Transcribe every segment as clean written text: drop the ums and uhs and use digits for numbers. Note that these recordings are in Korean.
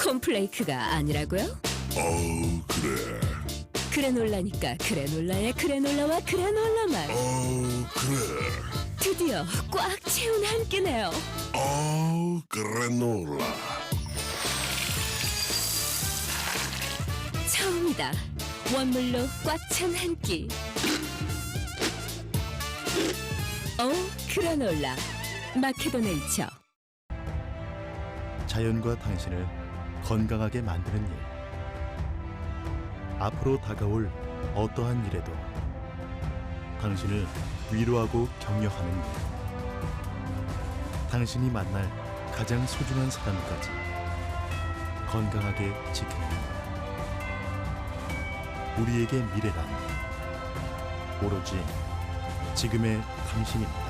콘플레이크가 아니라고요? 그래. 그래놀라니까 그래놀라의 그래놀라와 그래놀라 맛. 그래. 드디어 꽉 채운 한 끼네요. 그래놀라. 처음이다. 원물로 꽉 찬 한 끼. 그래놀라. 마케도네이처. 자연과 당신을 건강하게 만드는 일. 앞으로 다가올 어떠한 일에도 당신을 위로하고 격려하는 일. 당신이 만날 가장 소중한 사람까지 건강하게 지키는 일. 우리에게 미래란 오로지 지금의 당신입니다.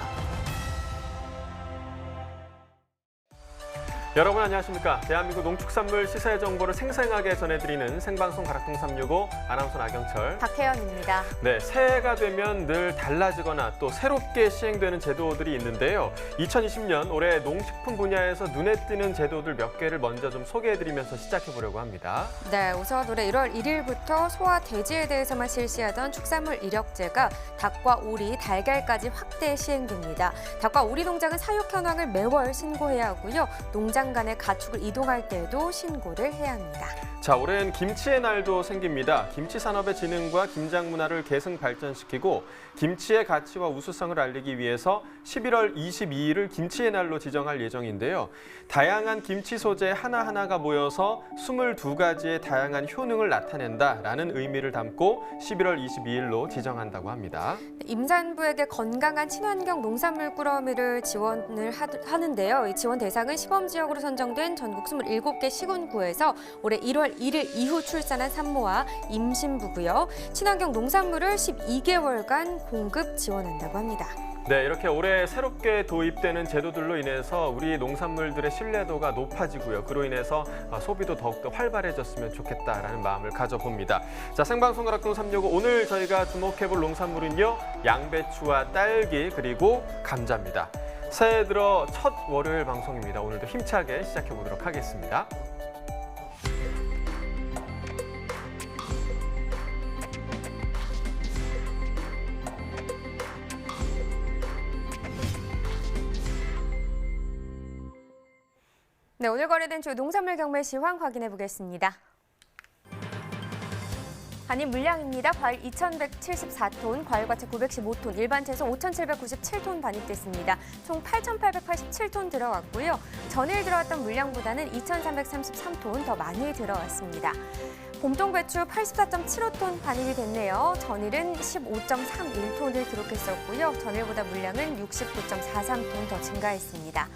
여러분 안녕하십니까? 대한민국 농축산물 시세 정보를 생생하게 전해드리는 생방송 가락동 365 아나운서 나경철, 박혜연입니다. 네, 새해가 되면 늘 달라지거나 또 새롭게 시행되는 제도들이 있는데요. 2020년 올해 농식품 분야에서 눈에 띄는 제도들 몇 개를 먼저 좀 소개해드리면서 시작해보려고 합니다. 네, 우선 올해 1월 1일부터 소와 돼지에 대해서만 실시하던 축산물 이력제가 닭과 오리, 달걀까지 확대 시행됩니다. 닭과 오리 농장은 사육 현황을 매월 신고해야 하고요. 농장 간의 가축을 이동할 때에도 신고를 해야 합니다. 자, 올해는 김치의 날도 생깁니다. 김치 산업의 진흥과 김장 문화를 계승 발전시키고 김치의 가치와 우수성을 알리기 위해서 11월 22일을 김치의 날로 지정할 예정인데요. 다양한 김치 소재 하나하나가 모여서 22가지의 다양한 효능을 나타낸다라는 의미를 담고 11월 22일로 지정한다고 합니다. 임산부에게 건강한 친환경 농산물 꾸러미를 지원을 하는데요. 이 지원 대상은 시범지역으로 선정된 전국 27개 시군구에서 올해 1월 1일 이후 출산한 산모와 임신부고요. 친환경 농산물을 12개월간 공급 지원한다고 합니다. 네, 이렇게 올해 새롭게 도입되는 제도들로 인해서 우리 농산물들의 신뢰도가 높아지고요. 그로 인해서 소비도 더욱더 활발해졌으면 좋겠다라는 마음을 가져봅니다. 자, 생방송 가락동 365 오늘 저희가 주목해볼 농산물은요. 양배추와 딸기 그리고 감자입니다. 새해 들어 첫 월요일 방송입니다. 오늘도 힘차게 시작해보도록 하겠습니다. 네, 오늘 거래된 주요 농산물 경매 시황 확인해 보겠습니다. 한입 물량입니다. 과일 2,174톤, 과일과채 915톤, 일반 채소 5,797톤 반입됐습니다. 총 8,887톤 들어왔고요. 전일 들어왔던 물량보다는 2,333톤 더 많이 들어왔습니다. 봄동배추 84.75톤 반입이 됐네요. 전일은 15.31톤을 기록했었고요. 전일보다 물량은 69.43톤 더 증가했습니다.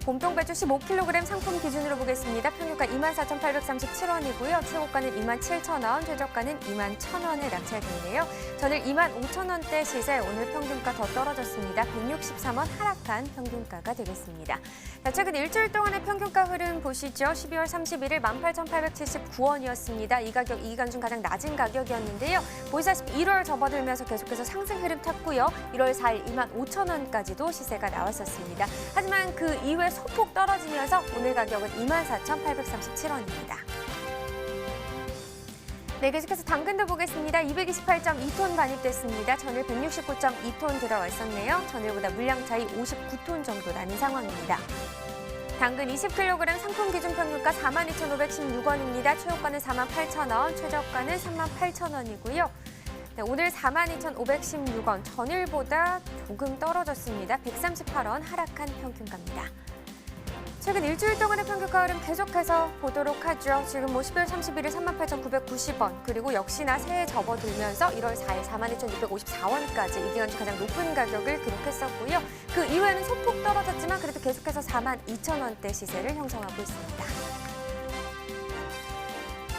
봄동배추 15kg 상품 기준으로 보겠습니다. 평균가 24,837원이고요. 최고가는 27,000원, 최저가는 21,000원에 낙찰됐네요. 전일 25,000원대 시세, 오늘 평균가 더 떨어졌습니다. 163원 하락한 평균가가 되겠습니다. 자, 최근 일주일 동안의 평균가 흐름 보시죠. 12월 31일 18,879원이었습니다. 이 가격 이 기간 중 가장 낮은 가격이었는데요. 보시다시피 1월 접어들면서 계속해서 상승 흐름 탔고요. 1월 4일 25,000원까지도 시세가 나왔었습니다. 하지만 그 이후에 소폭 떨어지면서 오늘 가격은 24,837원입니다. 네, 계속해서 당근도 보겠습니다. 228.2톤 반입됐습니다. 전일 169.2톤 들어왔었네요. 전일보다 물량 차이 59톤 정도 나는 상황입니다. 당근 20kg 상품 기준 평균가 42,516원입니다. 최고가는 48,000원, 최저가는 38,000원이고요. 네, 오늘 42,516원, 전일보다 조금 떨어졌습니다. 138원 하락한 평균가입니다. 최근 일주일 동안의 평균가 흐름 계속해서 보도록 하죠. 지금 12월 31일 38,990원, 그리고 역시나 새해 접어들면서 1월 4일 42,654원까지 이 기간 중 가장 높은 가격을 기록했었고요. 그 이후에는 소폭 떨어졌지만 그래도 계속해서 42,000원대 시세를 형성하고 있습니다.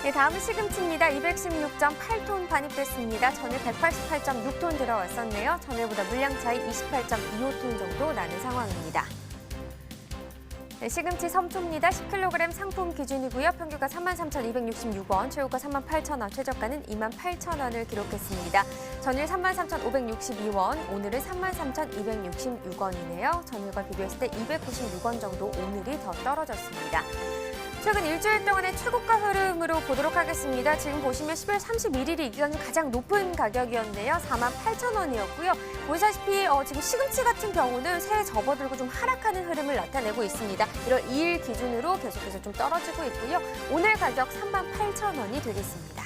네, 다음은 시금치입니다. 216.8톤 반입됐습니다. 전일 188.6톤 들어왔었네요. 전일보다 물량 차이 28.25톤 정도 나는 상황입니다. 네, 시금치 섬초입니다. 10kg 상품 기준이고요. 평균가 33,266원, 최고가 38,000원, 최저가는 28,000원을 기록했습니다. 전일 33,562원, 오늘은 33,266원이네요. 전일과 비교했을 때 296원 정도 오늘이 더 떨어졌습니다. 최근 일주일 동안의 최고가 흐름으로 보도록 하겠습니다. 지금 보시면 12월 31일이 이 기간 중 가장 높은 가격이었네요. 48,000원이었고요. 보시다시피 지금 시금치 같은 경우는 새해 접어들고 좀 하락하는 흐름을 나타내고 있습니다. 1월 2일 기준으로 계속해서 좀 떨어지고 있고요. 오늘 가격 38,000원이 되겠습니다.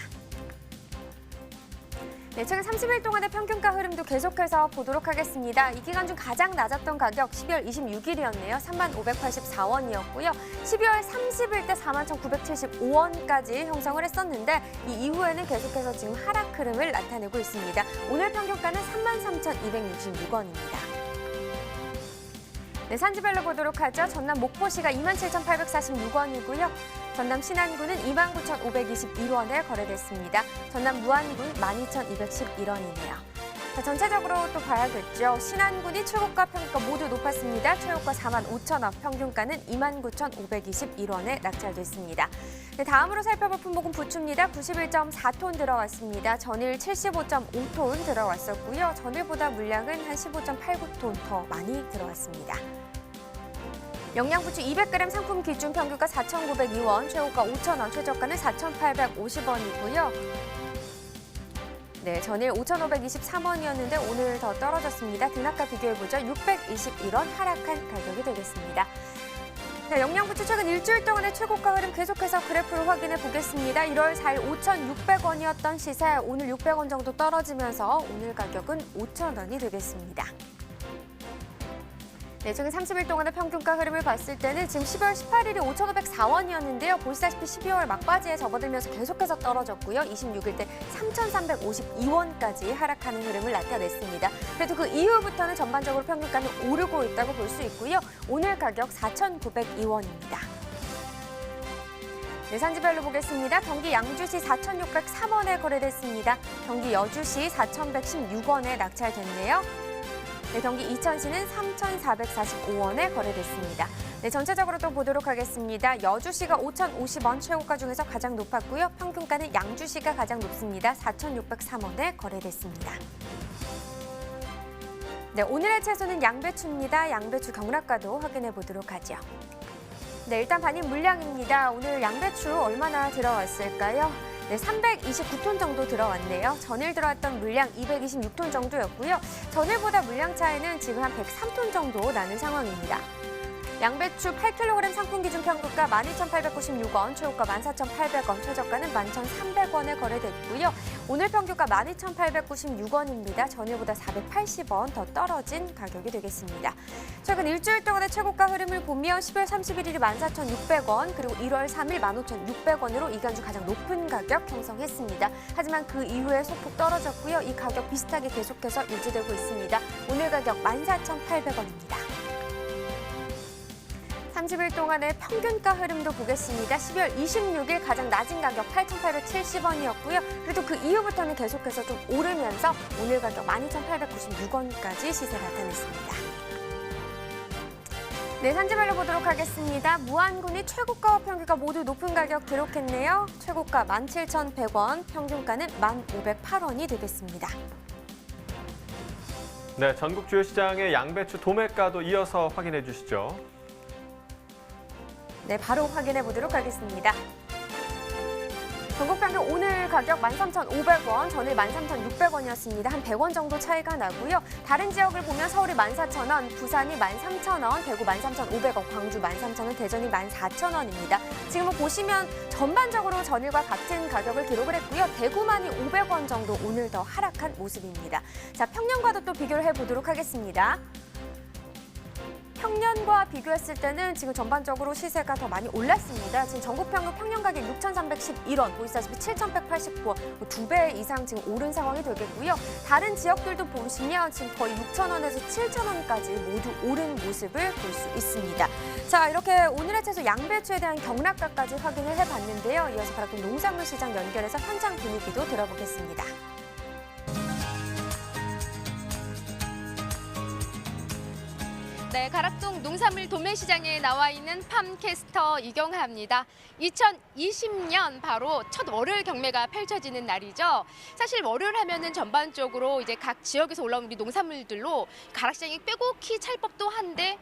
네, 최근 30일 동안의 평균가 흐름도 계속해서 보도록 하겠습니다. 이 기간 중 가장 낮았던 가격 12월 26일이었네요. 31,544원이었고요. 12월 30일 때 41,975원까지 형성을 했었는데 이 이후에는 계속해서 지금 하락 흐름을 나타내고 있습니다. 오늘 평균가는 33,266원입니다. 네, 산지별로 보도록 하죠. 전남 목포시가 27,846원이고요. 전남 신안군은 29,521원에 거래됐습니다. 전남 무안군 12,211원이네요. 자, 전체적으로 또 봐야겠죠. 신안군이 최고가 평균가 모두 높았습니다. 최고가 45,000원, 평균가는 29,521원에 낙찰됐습니다. 네, 다음으로 살펴볼 품목은 부추입니다. 91.4톤 들어왔습니다. 전일 75.5톤 들어왔었고요. 전일보다 물량은 한 15.89톤 더 많이 들어왔습니다. 영양부추 200g 상품 기준 평균가 4,902원, 최고가 5,000원, 최저가는 4,850원이고요. 네, 전일 5,523원이었는데 오늘 더 떨어졌습니다. 등락가 비교해보죠. 621원 하락한 가격이 되겠습니다. 네, 영양부추 최근 일주일 동안의 최고가 흐름 계속해서 그래프를 확인해 보겠습니다. 1월 4일 5,600원이었던 시세 오늘 600원 정도 떨어지면서 오늘 가격은 5,000원이 되겠습니다. 네, 최근 30일 동안의 평균가 흐름을 봤을 때는 지금 12월 18일이 5,504원이었는데요. 보시다시피 12월 막바지에 접어들면서 계속해서 떨어졌고요. 26일 때 3,352원까지 하락하는 흐름을 나타냈습니다. 그래도 그 이후부터는 전반적으로 평균가는 오르고 있다고 볼 수 있고요. 오늘 가격 4,902원입니다. 네, 산지별로 보겠습니다. 경기 양주시 4,603원에 거래됐습니다. 경기 여주시 4,116원에 낙찰됐네요. 네, 경기 이천시는 3,445원에 거래됐습니다. 네, 전체적으로 또 보도록 하겠습니다. 여주시가 5,050원 최고가 중에서 가장 높았고요. 평균가는 양주시가 가장 높습니다. 4,603원에 거래됐습니다. 네, 오늘의 채소는 양배추입니다. 양배추 경락가도 확인해 보도록 하죠. 네, 일단 반입 물량입니다. 오늘 양배추 얼마나 들어왔을까요? 네, 329톤 정도 들어왔네요. 전일 들어왔던 물량 226톤 정도였고요. 전일보다 물량 차이는 지금 한 103톤 정도 나는 상황입니다. 양배추 8kg 상품 기준 평균가 12,896원, 최고가 14,800원, 최저가는 11,300원에 거래됐고요. 오늘 평균가 12,896원입니다. 전일보다 480원 더 떨어진 가격이 되겠습니다. 최근 일주일 동안의 최고가 흐름을 보면 12월 31일이 14,600원, 그리고 1월 3일 15,600원으로 이간 중 가장 높은 가격 형성했습니다. 하지만 그 이후에 소폭 떨어졌고요. 이 가격 비슷하게 계속해서 유지되고 있습니다. 오늘 가격 14,800원입니다. 30일 동안의 평균가 흐름도 보겠습니다. 12월 26일 가장 낮은 가격 8,870원이었고요. 그래도 그 이후부터는 계속해서 좀 오르면서 오늘 가격 12,896원까지 시세 나타냈습니다. 네, 산지별로 보도록 하겠습니다. 무안군이 최고가와 평균가 모두 높은 가격 기록했네요. 최고가 17,100원, 평균가는 1,508원이 되겠습니다. 네, 전국 주요 시장의 양배추 도매가도 이어서 확인해 주시죠. 네, 바로 확인해 보도록 하겠습니다. 전국 평균 오늘 가격 13,500원, 전일 13,600원이었습니다. 한 100원 정도 차이가 나고요. 다른 지역을 보면 서울이 14,000원, 부산이 13,000원, 대구 13,500원, 광주 13,000원, 대전이 14,000원입니다. 지금 보시면 전반적으로 전일과 같은 가격을 기록을 했고요. 대구만이 500원 정도 오늘 더 하락한 모습입니다. 자, 평년과도 또 비교를 해보도록 하겠습니다. 평년과 비교했을 때는 지금 전반적으로 시세가 더 많이 올랐습니다. 지금 전국 평균 평년 가격 6,311원, 보시다시피 7,189원, 2배 이상 지금 오른 상황이 되겠고요. 다른 지역들도 보시면 지금 거의 6,000원에서 7,000원까지 모두 오른 모습을 볼 수 있습니다. 자, 이렇게 오늘의 채소 양배추에 대한 경락가까지 확인을 해봤는데요. 이어서 가락동 농산물 시장 연결해서 현장 분위기도 들어보겠습니다. 네, 가락동 농산물 도매시장에 나와 있는 팜캐스터 이경하입니다. 2020년 바로 첫 월요일 경매가 펼쳐지는 날이죠. 사실 월요일 하면은 전반적으로 이제 각 지역에서 올라온 우리 농산물들로 가락시장이 빼곡히 찰 법도 한데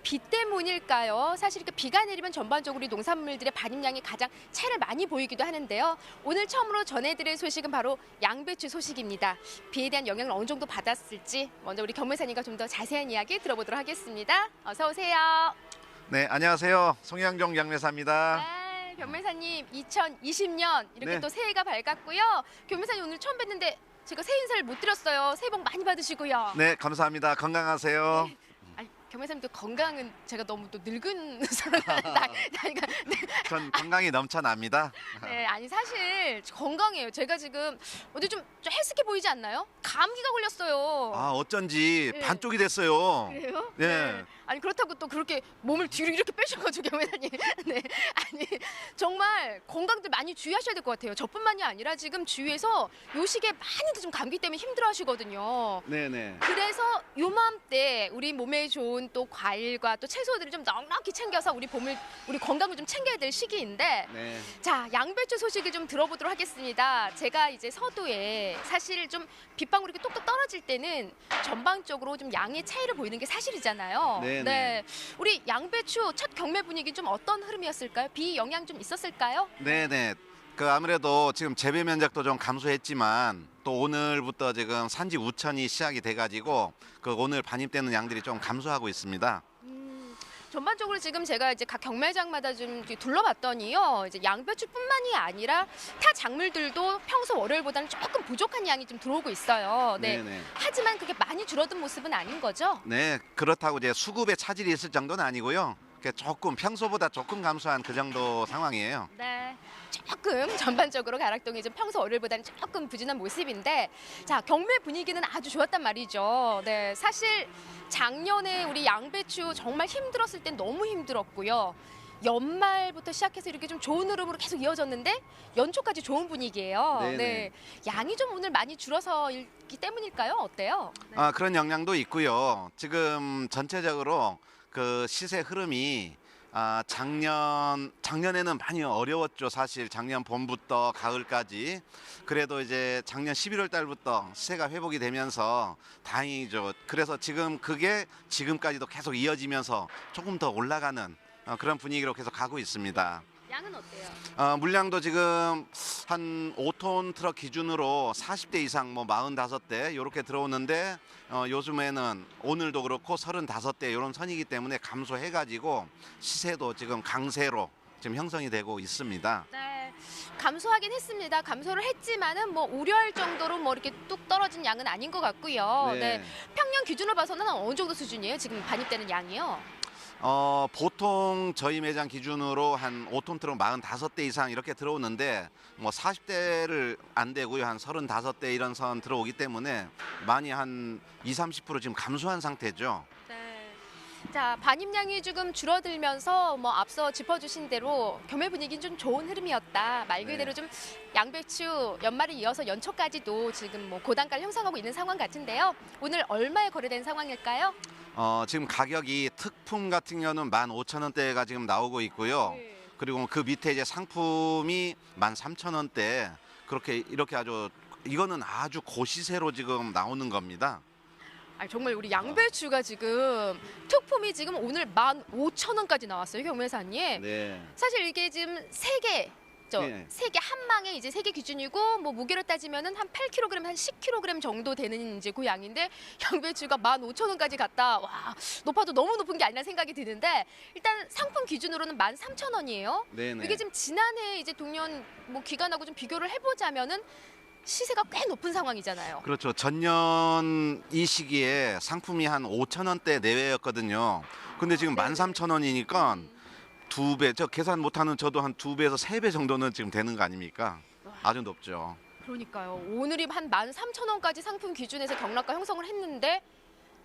비 때문일까요? 사실 이렇게 비가 내리면 전반적으로 이 농산물들의 반입량이 가장 차이를 많이 보이기도 하는데요. 오늘 처음으로 전해드릴 소식은 바로 양배추 소식입니다. 비에 대한 영향을 어느 정도 받았을지 먼저 우리 경매사님과 좀 더 자세한 이야기 들어보도록 하겠습니다. 어서 오세요. 네, 안녕하세요. 송양종 양매사입니다. 네, 경매사님 2020년 이렇게 네. 또 새해가 밝았고요. 경매사님 오늘 처음 뵀는데 제가 새해 인사를 못 드렸어요. 새해 복 많이 받으시고요. 네, 감사합니다. 건강하세요. 아니, 경매사님도 건강은 제가 너무 또 늙은 나이가 전 건강이 넘쳐납니다. 네, 아니 사실 건강해요. 제가 지금 어디 좀 헬스케 보이지 않나요? 감기가 걸렸어요. 아, 어쩐지 네. 반쪽이 됐어요. 그래요? 네. 아니 그렇다고 또 그렇게 몸을 뒤로 이렇게 빼셔가지고 경매사님. 네, 아니 정말 건강들 많이 주의하셔야 될 것 같아요. 저뿐만이 아니라 지금 주위에서 요 시기에 많이들 좀 감기 때문에 힘들어하시거든요. 네네. 그래서 요맘때 우리 몸에 좋은 또 과일과 또 채소들을 좀 넉넉히 챙겨서 우리 건강을 좀 챙겨야 될 시기인데 네. 자, 양배추 소식을 좀 들어보도록 하겠습니다. 제가 이제 서도에 사실 좀 빗방울이 이렇게 똑똑 떨어질 때는 전반적으로 좀 양의 차이를 보이는 게 사실이잖아요. 네네. 네. 우리 양배추 첫 경매 분위기 좀 어떤 흐름이었을까요? 비 영향 좀 있었을까요? 네네. 그 아무래도 지금 재배 면적도 좀 감소했지만 또 오늘부터 지금 산지 우천이 시작이 돼가지고 그 오늘 반입되는 양들이 좀 감소하고 있습니다. 전반적으로 지금 제가 이제 각 경매장마다 좀 이렇게 둘러봤더니요. 이제 양배추뿐만이 아니라 타 작물들도 평소 월요일보다는 조금 부족한 양이 좀 들어오고 있어요. 네. 네네. 하지만 그게 많이 줄어든 모습은 아닌 거죠? 네, 그렇다고 이제 수급에 차질이 있을 정도는 아니고요. 조금 평소보다 조금 감소한 그 정도 상황이에요. 네. 조금 전반적으로 가락동이 좀 평소 월요일보다는 조금 부진한 모습인데 자, 경매 분위기는 아주 좋았단 말이죠. 네. 사실 작년에 우리 양배추 정말 힘들었을 땐 너무 힘들었고요. 연말부터 시작해서 이렇게 좀 좋은 흐름으로 계속 이어졌는데 연초까지 좋은 분위기예요. 네네. 네. 양이 좀 오늘 많이 줄어서기 때문일까요? 어때요? 네. 아, 그런 영향도 있고요. 지금 전체적으로 그 시세 흐름이 작년에는 많이 어려웠죠. 사실 작년 봄부터 가을까지. 그래도 이제 작년 11월 달부터 시세가 회복이 되면서 다행이죠. 그래서 지금 그게 지금까지도 계속 이어지면서 조금 더 올라가는 그런 분위기로 계속 가고 있습니다. 양은 어때요? 물량도 지금 한 5톤 트럭 기준으로 40대 이상 뭐 45대 이렇게 들어오는데 요즘에는 오늘도 그렇고 35대 이런 선이기 때문에 감소해가지고 시세도 지금 강세로 지금 형성이 되고 있습니다. 네. 감소하긴 했습니다. 감소를 했지만은 뭐 우려할 정도로 뭐 이렇게 뚝 떨어진 양은 아닌 것 같고요. 네. 평년 기준으로 봐서는 어느 정도 수준이에요? 지금 반입되는 양이요? 보통 저희 매장 기준으로 한 5톤 트럭 45대 이상 이렇게 들어오는데 뭐 40대를 안 되고요. 한 35대 이런 선 들어오기 때문에 많이 한 20-30% 지금 감소한 상태죠. 네. 자, 반입량이 조금 줄어들면서 뭐 앞서 짚어주신 대로 경매 분위기는 좀 좋은 흐름이었다. 말 그대로 좀 양배추 연말을 이어서 연초까지도 지금 뭐 고단가를 형성하고 있는 상황 같은데요. 오늘 얼마에 거래된 상황일까요? 지금 가격이 특품 같은 경우는 15,000원대가 지금 나오고 있고요. 그리고 그 밑에 이제 상품이 13,000원대 그렇게 이렇게 이거는 아주 고시세로 지금 나오는 겁니다. 아니, 정말 우리 양배추가 지금 특품이 지금 오늘 15,000원까지 나왔어요, 경매사님. 네. 사실 이게 지금 세 개 한 망에 이제 3개 기준이고 뭐 무게로 따지면은 한 8kg, 한 10kg 정도 되는 이제 그 양인데 양배추가 15,000원까지 갔다. 와, 높아도 너무 높은 게 아니라 생각이 드는데 일단 상품 기준으로는 13,000원이에요. 네네. 이게 지금 지난해 이제 동년 뭐 기간하고 좀 비교를 해보자면은 시세가 꽤 높은 상황이잖아요. 그렇죠. 전년 이 시기에 상품이 한 5,000원대 내외였거든요. 근데 지금 13,000원이니까 2배, 저 계산 못하는 저도 한 2배에서 3배 정도는 지금 되는 거 아닙니까? 아주 높죠. 그러니까요. 오늘이 한 13,000원까지 상품 기준에서 경락가 형성을 했는데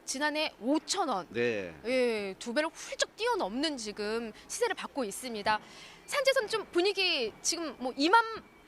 지난해 5,000원. 네. 예, 2배를 훌쩍 뛰어넘는 지금 시세를 받고 있습니다. 산지에서는 좀 분위기 지금 뭐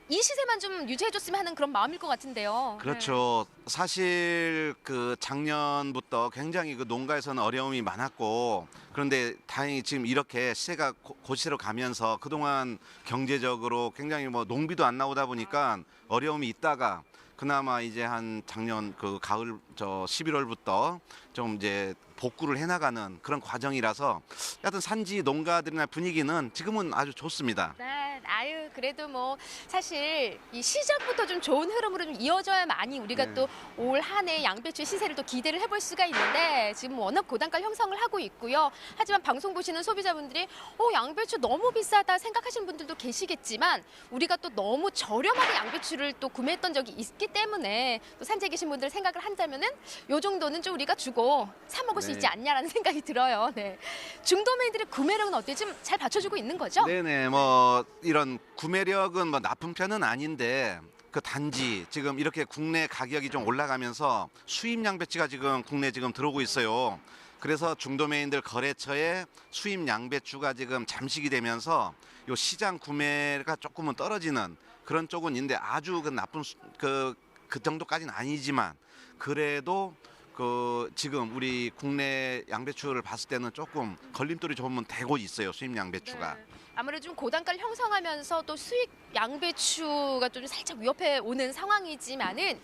이 시세만 좀 유지해줬으면 하는 그런 마음일 것 같은데요. 그렇죠. 사실 그 작년부터 굉장히 그 농가에서는 어려움이 많았고 그런데 다행히 지금 이렇게 시세가 고시세로 가면서 그동안 경제적으로 굉장히 뭐 농비도 안 나오다 보니까 어려움이 있다가 그나마 이제 한 작년 그 가을 11월부터 좀 이제 복구를 해나가는 그런 과정이라서 하여튼 산지 농가들이나 분위기는 지금은 아주 좋습니다. 네, 아유 그래도 뭐 사실 이 시작부터 좀 좋은 흐름으로 좀 이어져야만이 우리가 네. 또 올 한 해 양배추 시세를 또 기대를 해볼 수가 있는데 지금 워낙 고단가 형성을 하고 있고요. 하지만 방송 보시는 소비자분들이 양배추 너무 비싸다 생각하시는 분들도 계시겠지만 우리가 또 너무 저렴하게 양배추를 또 구매했던 적이 있기 때문에 또 산지에 계신 분들 생각을 한다면은 요 정도는 좀 우리가 주고 사 먹을 수 네. 있지 않냐라는 생각이 들어요. 네. 중도매들의 구매력은 어때요? 지금 잘 받쳐주고 있는 거죠? 네네, 뭐 이런 구매력은 뭐 나쁜 편은 아닌데 그 단지 지금 이렇게 국내 가격이 좀 올라가면서 수입 양배추가 지금 국내 지금 들어오고 있어요. 그래서 중도매인들 거래처에 수입 양배추가 지금 잠식이 되면서 요 시장 구매가 조금은 떨어지는 그런 쪽은 있는데 아주 그 나쁜 그 정도까지는 아니지만 그래도 그 지금 우리 국내 양배추를 봤을 때는 조금 걸림돌이 좀 되고 있어요. 수입 양배추가. 네. 아무래도 좀 고단가를 형성하면서 또 수입 양배추가 좀 살짝 위협해 오는 상황이지만은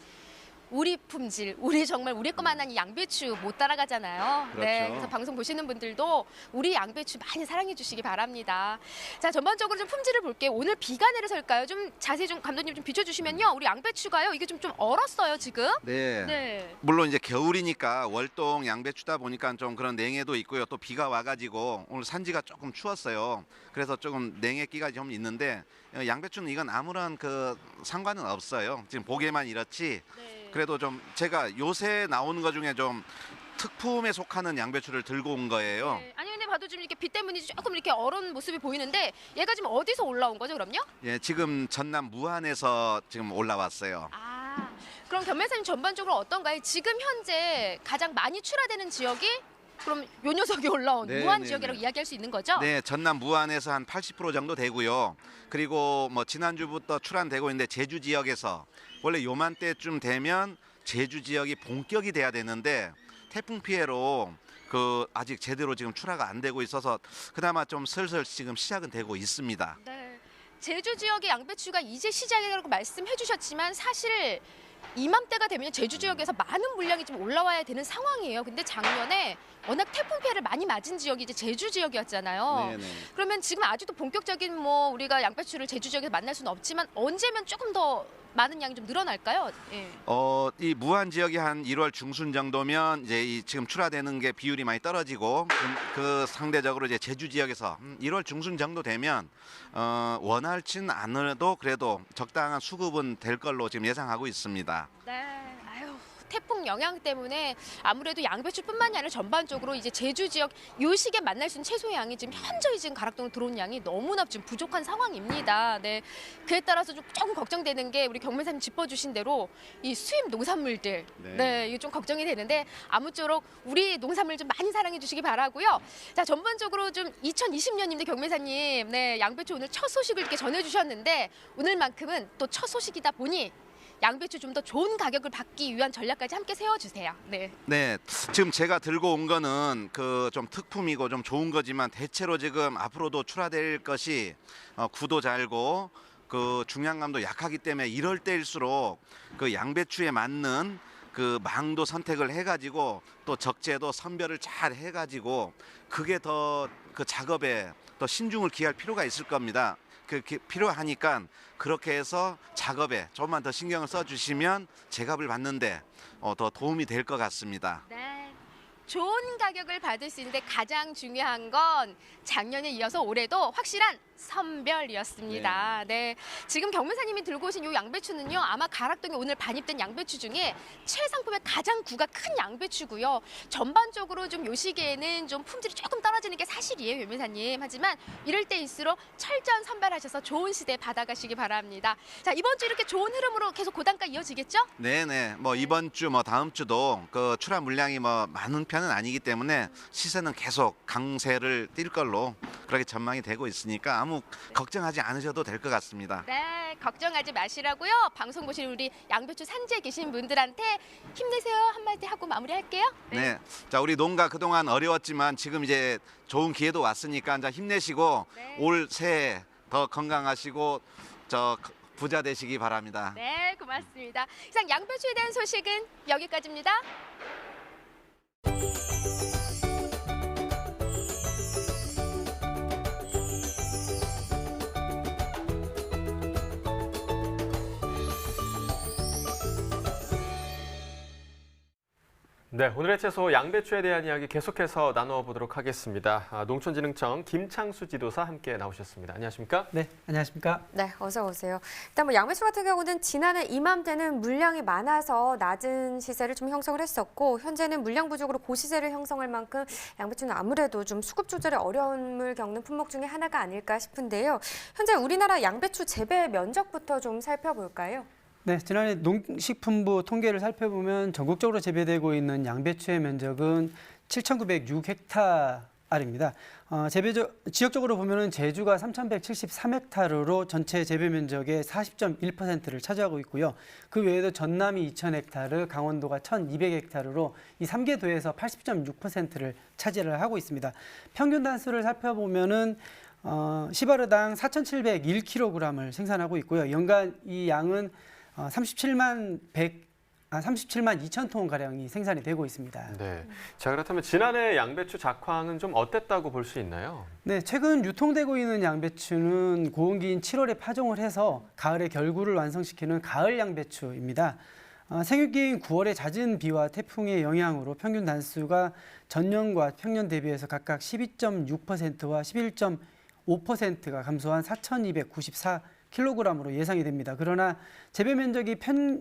우리 품질, 우리 정말 우리 것만한 이 양배추 못 따라가잖아요. 그렇죠. 네, 그래서 방송 보시는 분들도 우리 양배추 많이 사랑해 주시기 바랍니다. 자, 전반적으로 좀 품질을 볼게요. 오늘 비가 내려서일까요? 좀 자세히 좀 감독님 좀 비춰주시면요. 우리 양배추가요. 이게 좀 얼었어요, 지금. 네. 네. 물론 이제 겨울이니까 월동 양배추다 보니까 좀 그런 냉해도 있고요. 또 비가 와가지고 오늘 산지가 조금 추웠어요. 그래서 조금 냉해기가 좀 있는데 양배추는 이건 아무런 그 상관은 없어요. 지금 보기에만 이렇지. 네. 그래도 좀 제가 요새 나오는 것 중에 좀 특품에 속하는 양배추를 들고 온 거예요. 네. 아니 근데 봐도 지금 이렇게 비 때문에 조금 이렇게 얼은 모습이 보이는데 얘가 지금 어디서 올라온 거죠, 그럼요? 예, 지금 전남 무안에서 지금 올라왔어요. 아, 그럼 견매사님 전반적으로 어떤가요? 지금 현재 가장 많이 출하되는 지역이 그럼 요 녀석이 올라온 네, 무안 네, 지역이라고 네. 이야기할 수 있는 거죠? 네, 전남 무안에서 한 80% 정도 되고요. 그리고 뭐 지난주부터 출하되고 있는데 제주 지역에서 원래 요맘때쯤 되면 제주 지역이 본격이 돼야 되는데 태풍 피해로 그 아직 제대로 지금 출하가 안 되고 있어서 그나마 좀 슬슬 지금 시작은 되고 있습니다. 네. 제주 지역의 양배추가 이제 시작이라고 말씀해 주셨지만 사실 이맘때가 되면 제주 지역에서 많은 물량이 좀 올라와야 되는 상황이에요. 근데 작년에 워낙 태풍 피해를 많이 맞은 지역이 이제 제주 지역이었잖아요. 네네. 그러면 지금 아직도 본격적인 뭐 우리가 양배추를 제주 지역에서 만날 수는 없지만 언제면 조금 더 많은 양이 좀 늘어날까요? 예. 이 무안 지역이 한 1월 중순 정도면 이제 이 지금 출하되는 게 비율이 많이 떨어지고 그 상대적으로 이제 제주 지역에서 1월 중순 정도 되면 원활치는 않아도 그래도 적당한 수급은 될 걸로 지금 예상하고 있습니다. 네. 아유. 태풍 영향 때문에 아무래도 양배추뿐만이 아니라 전반적으로 이제 제주 지역 요 시기에 만날 수 있는 채소의 양이 지금 현저히 지금 가락동으로 들어온 양이 너무나 좀 부족한 상황입니다. 네, 그에 따라서 좀 조금 걱정되는 게 우리 경매사님 짚어주신 대로 이 수입 농산물들, 네, 이게 좀 걱정이 되는데 아무쪼록 우리 농산물 좀 많이 사랑해 주시기 바라고요. 자, 전반적으로 좀 2020년인데 경매사님, 네, 양배추 오늘 첫 소식을 이렇게 전해주셨는데 오늘만큼은 또 첫 소식이다 보니. 양배추 좀 더 좋은 가격을 받기 위한 전략까지 함께 세워주세요. 네. 네, 지금 제가 들고 온 거는 그 좀 특품이고 좀 좋은 거지만 대체로 지금 앞으로도 출하될 것이 구도 잘고 그 중량감도 약하기 때문에 이럴 때일수록 그 양배추에 맞는 그 망도 선택을 해가지고 또 적재도 선별을 잘 해가지고 그게 더 그 작업에 더 신중을 기할 필요가 있을 겁니다. 필요하니까 그렇게 해서 작업에 조금만 더 신경을 써주시면 제값을 받는데 더 도움이 될 것 같습니다. 네. 좋은 가격을 받을 수 있는데 가장 중요한 건 작년에 이어서 올해도 확실한 선별이었습니다. 네. 지금 경매사님이 들고 오신 이 양배추는요. 아마 가락동에 오늘 반입된 양배추 중에 최상품의 가장 구가 큰 양배추고요. 전반적으로 좀 요 시기에는 좀 품질이 조금 떨어지는 게 사실이에요, 경매사님. 하지만 이럴 때일수록 철저한 선별하셔서 좋은 시대 받아가시기 바랍니다. 자, 이번 주 이렇게 좋은 흐름으로 계속 고단가 이어지겠죠? 네네. 뭐 이번 주 뭐 다음 주도 그 출하 물량이 뭐 많은 편은 아니기 때문에 시세는 계속 강세를 띌 걸로 그렇게 전망이 되고 있으니까 아무 걱정하지 않으셔도 될 것 같습니다. 네, 걱정하지 마시라고요. 방송 보시는 우리 양배추 산지에 계신 분들한테 힘내세요 한마디 하고 마무리할게요. 네. 자, 우리 농가 그동안 어려웠지만 지금 이제 좋은 기회도 왔으니까 이제 힘내시고 네. 올 새해 더 건강하시고 부자 되시기 바랍니다. 네, 고맙습니다. 이상 양배추에 대한 소식은 여기까지입니다. 네, 오늘의 채소 양배추에 대한 이야기 계속해서 나눠보도록 하겠습니다. 농촌진흥청 김창수 지도사 함께 나오셨습니다. 안녕하십니까? 네, 안녕하십니까? 네, 어서 오세요. 일단 뭐 양배추 같은 경우는 지난해 이맘때는 물량이 많아서 낮은 시세를 좀 형성을 했었고 현재는 물량 부족으로 고시세를 형성할 만큼 양배추는 아무래도 좀 수급 조절에 어려움을 겪는 품목 중에 하나가 아닐까 싶은데요. 현재 우리나라 양배추 재배 면적부터 좀 살펴볼까요? 네, 지난해 농식품부 통계를 살펴보면 전국적으로 재배되고 있는 양배추의 면적은 7,906헥타르입니다. 지역적으로 보면은 제주가 3,173헥타르로 전체 재배 면적의 40.1%를 차지하고 있고요. 그 외에도 전남이 2,000헥타르, 강원도가 1,200헥타르로 이 3개 도에서 80.6%를 차지를 하고 있습니다. 평균 단수를 살펴보면은 시바르당 4,701kg을 생산하고 있고요. 연간 이 양은 37만 2천 톤 가량이 생산이 되고 있습니다. 네. 자, 그렇다면 지난해 양배추 작황은 좀 어땠다고 볼 수 있나요? 네, 최근 유통되고 있는 양배추는 고온기인 7월에 파종을 해서 가을에 결구를 완성시키는 가을 양배추입니다. 생육기인 9월에 잦은 비와 태풍의 영향으로 평균 단수가 전년과 평년 대비해서 각각 12.6%와 11.5%가 감소한 4,294kg으로 예상이 됩니다. 그러나 재배 면적이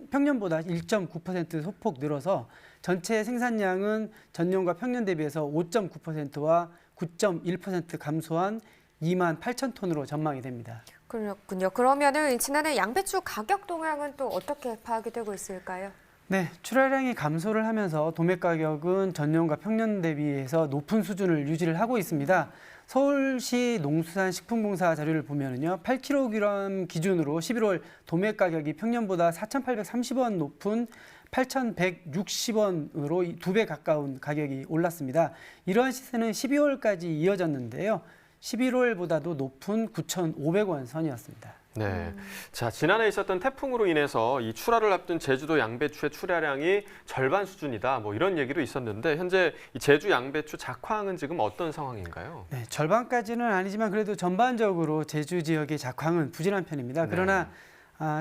평년보다 1.9% 소폭 늘어서 전체 생산량은 전년과 평년 대비해서 5.9%와 9.1% 감소한 2만 8천 톤으로 전망이 됩니다. 그렇군요. 그러면은 지난해 양배추 가격 동향은 또 어떻게 파악이 되고 있을까요? 네, 출하량이 감소를 하면서 도매 가격은 전년과 평년 대비해서 높은 수준을 유지를 하고 있습니다. 서울시 농수산식품공사 자료를 보면은요, 8kg 기준으로 11월 도매 가격이 평년보다 4,830원 높은 8,160원으로 2배 가까운 가격이 올랐습니다. 이러한 시세는 12월까지 이어졌는데요. 11월보다도 높은 9,500원 선이었습니다. 네. 자, 지난해 있었던 태풍으로 인해서 이 출하를 앞둔 제주도 양배추의 출하량이 절반 수준이다. 뭐 이런 얘기도 있었는데 현재 이 제주 양배추 작황은 지금 어떤 상황인가요? 네, 절반까지는 아니지만 그래도 전반적으로 제주 지역의 작황은 부진한 편입니다. 그러나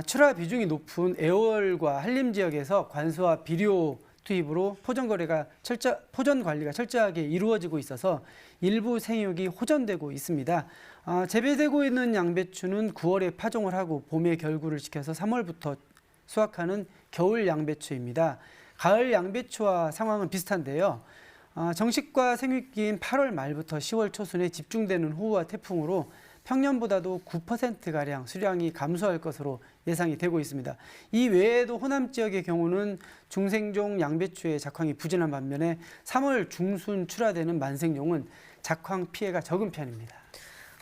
출하 비중이 높은 애월과 한림 지역에서 관수와 비료 투입으로 포전 관리가 철저하게 이루어지고 있어서 일부 생육이 호전되고 있습니다. 재배되고 있는 양배추는 9월에 파종을 하고 봄에 결구를 시켜서 3월부터 수확하는 겨울 양배추입니다. 가을 양배추와 상황은 비슷한데요. 정식과 생육기인 8월 말부터 10월 초순에 집중되는 호우와 태풍으로 평년보다도 9%가량 수량이 감소할 것으로 예상이 되고 있습니다. 이 외에도 호남 지역의 경우는 중생종 양배추의 작황이 부진한 반면에 3월 중순 출하되는 만생종은 작황 피해가 적은 편입니다.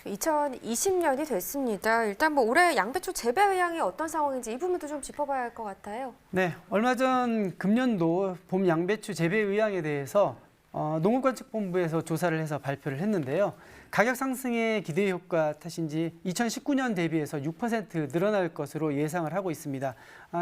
2020년이 됐습니다. 일단 뭐 올해 양배추 재배 의향이 어떤 상황인지 이 부분도 좀 짚어봐야 할 것 같아요. 네, 얼마 전 금년도 봄 양배추 재배 의향에 대해서 농업관측본부에서 조사를 해서 발표를 했는데요. 가격 상승의 기대 효과 탓인지 2019년 대비해서 6% 늘어날 것으로 예상을 하고 있습니다.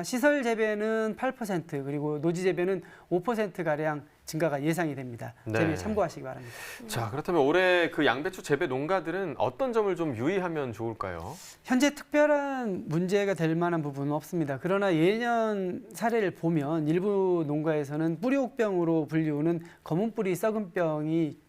시설 재배는 8% 그리고 노지 재배는 5%가량 증가가 예상이 됩니다. 네. 재배 참고하시기 바랍니다. 자, 그렇다면 올해 그 양배추 재배 농가들은 어떤 점을 좀 유의하면 좋을까요? 현재 특별한 문제가 될 만한 부분은 없습니다. 그러나 예년 사례를 보면 일부 농가에서는 뿌리옥병으로 불리우는 검은 뿌리 썩은 병이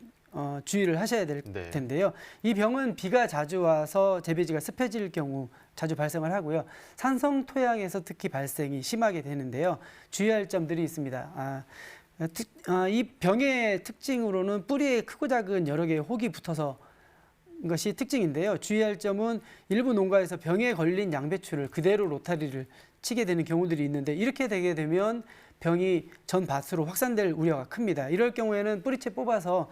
주의를 하셔야 될 텐데요. 이 병은 비가 자주 와서 재배지가 습해질 경우 자주 발생을 하고요. 산성 토양에서 특히 발생이 심하게 되는데요. 주의할 점들이 있습니다. 이 병의 특징으로는 뿌리에 크고 작은 여러 개의 혹이 붙어서 것이 특징인데요. 주의할 점은 일부 농가에서 병에 걸린 양배추를 그대로 로타리를 치게 되는 경우들이 있는데 이렇게 되게 되면 병이 전 밭으로 확산될 우려가 큽니다. 이럴 경우에는 뿌리채 뽑아서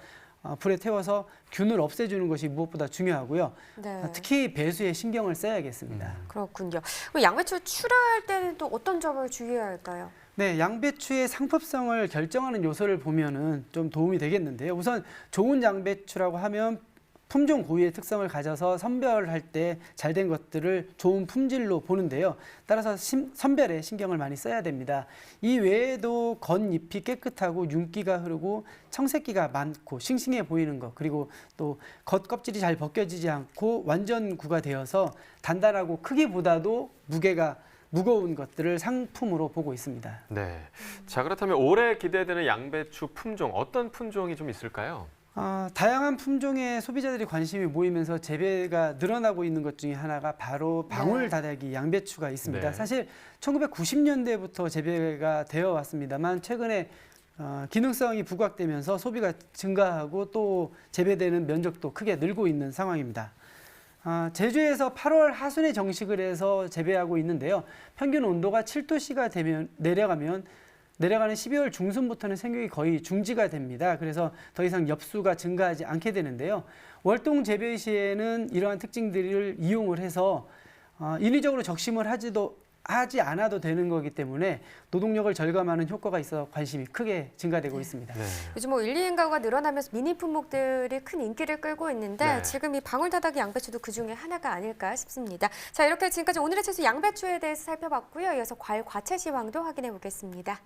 불에 태워서 균을 없애주는 것이 무엇보다 중요하고요. 네. 특히 배수에 신경을 써야겠습니다. 그렇군요. 그럼 양배추 출하할 때는 또 어떤 점을 주의해야 할까요? 네, 양배추의 상품성을 결정하는 요소를 보면은 좀 도움이 되겠는데요. 우선 좋은 양배추라고 하면 품종 고유의 특성을 가져서 선별할 때 잘 된 것들을 좋은 품질로 보는데요. 따라서 선별에 신경을 많이 써야 됩니다. 이 외에도 겉잎이 깨끗하고 윤기가 흐르고 청색기가 많고 싱싱해 보이는 것, 그리고 또 겉껍질이 잘 벗겨지지 않고 완전구가 되어서 단단하고 크기보다도 무게가 무거운 것들을 상품으로 보고 있습니다. 네. 자, 그렇다면 올해 기대되는 양배추 품종, 어떤 품종이 좀 있을까요? 다양한 품종의 소비자들이 관심이 모이면서 재배가 늘어나고 있는 것 중에 하나가 바로 방울다대기 양배추가 있습니다. 네. 사실 1990년대부터 재배가 되어 왔습니다만 최근에 기능성이 부각되면서 소비가 증가하고 또 재배되는 면적도 크게 늘고 있는 상황입니다. 제주에서 8월 하순에 정식을 해서 재배하고 있는데요. 평균 온도가 7도씨가 되면 내려가는 12월 중순부터는 생육이 거의 중지가 됩니다. 그래서 더 이상 엽수가 증가하지 않게 되는데요. 월동 재배 시에는 이러한 특징들을 이용을 해서 인위적으로 적심을 하지 않아도 되는 거기 때문에 노동력을 절감하는 효과가 있어 관심이 크게 증가되고 있습니다. 네. 요즘 뭐 1, 2인 가구가 늘어나면서 미니 품목들이 큰 인기를 끌고 있는데 네. 지금 이 방울다다기 양배추도 그중에 하나가 아닐까 싶습니다. 자, 이렇게 지금까지 오늘의 채소 양배추에 대해서 살펴봤고요. 이어서 과일 과채 시황도 확인해 보겠습니다.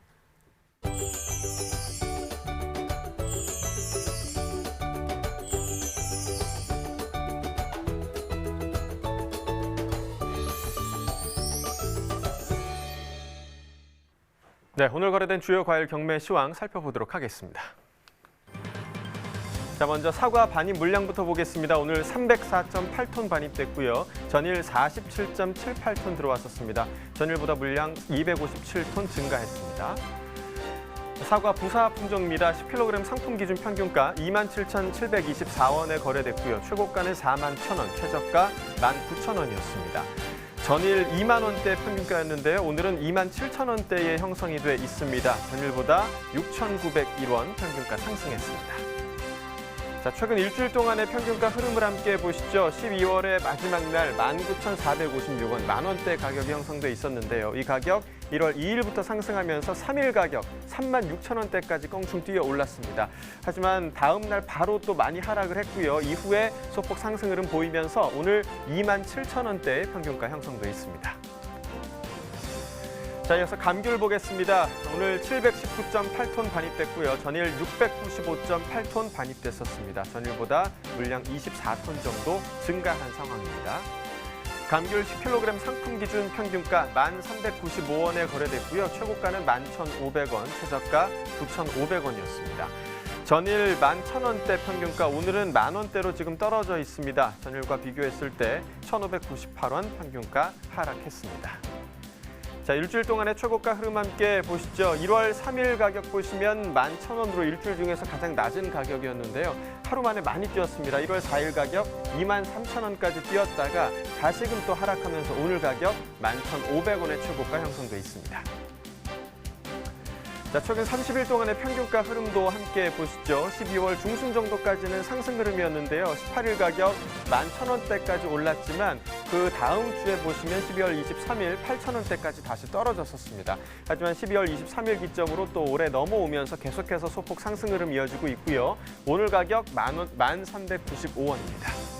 네, 오늘 거래된 주요 과일 경매 시황 살펴보도록 하겠습니다. 자, 먼저 사과 반입 물량부터 보겠습니다. 오늘 304.8톤 반입됐고요. 전일 47.78톤 들어왔었습니다. 전일보다 물량 257톤 증가했습니다. 사과 부사 품종입니다. 10kg 상품 기준 평균가 27,724원에 거래됐고요. 최고가는 41,000원, 최저가 19,000원이었습니다. 전일 2만 원대 평균가였는데요. 오늘은 27,000원대에 형성이 돼 있습니다. 전일보다 6,901원 평균가 상승했습니다. 자, 최근 일주일 동안의 평균가 흐름을 함께 보시죠. 12월의 마지막 날 19,456원, 만원대 가격이 형성돼 있었는데요. 이 가격 1월 2일부터 상승하면서 3일 가격 36,000원대까지 껑충 뛰어 올랐습니다. 하지만 다음 날 바로 또 많이 하락을 했고요. 이후에 소폭 상승 흐름 보이면서 오늘 27,000원대의 평균가 형성돼 있습니다. 자, 이어서 감귤 보겠습니다. 오늘 719.8톤 반입됐고요. 전일 695.8톤 반입됐었습니다. 전일보다 물량 24톤 정도 증가한 상황입니다. 감귤 10kg 상품 기준 평균가 1,395원에 거래됐고요. 최고가는 11,500원, 최저가 9,500원이었습니다. 전일 11,000원대 평균가, 오늘은 만원대로 지금 떨어져 있습니다. 전일과 비교했을 때 1,598원 평균가 하락했습니다. 자, 일주일 동안의 최고가 흐름 함께 보시죠. 1월 3일 가격 보시면 11,000원으로 일주일 중에서 가장 낮은 가격이었는데요. 하루 만에 많이 뛰었습니다. 1월 4일 가격 23,000원까지 뛰었다가 다시금 또 하락하면서 오늘 가격 11,500원의 최고가 형성돼 있습니다. 자, 최근 30일 동안의 평균가 흐름도 함께 보시죠. 12월 중순 정도까지는 상승 흐름이었는데요. 18일 가격 11,000원대까지 올랐지만 그 다음 주에 보시면 12월 23일 8,000원대까지 다시 떨어졌었습니다. 하지만 12월 23일 기점으로 또 올해 넘어오면서 계속해서 소폭 상승 흐름 이어지고 있고요. 오늘 가격 11,395원입니다.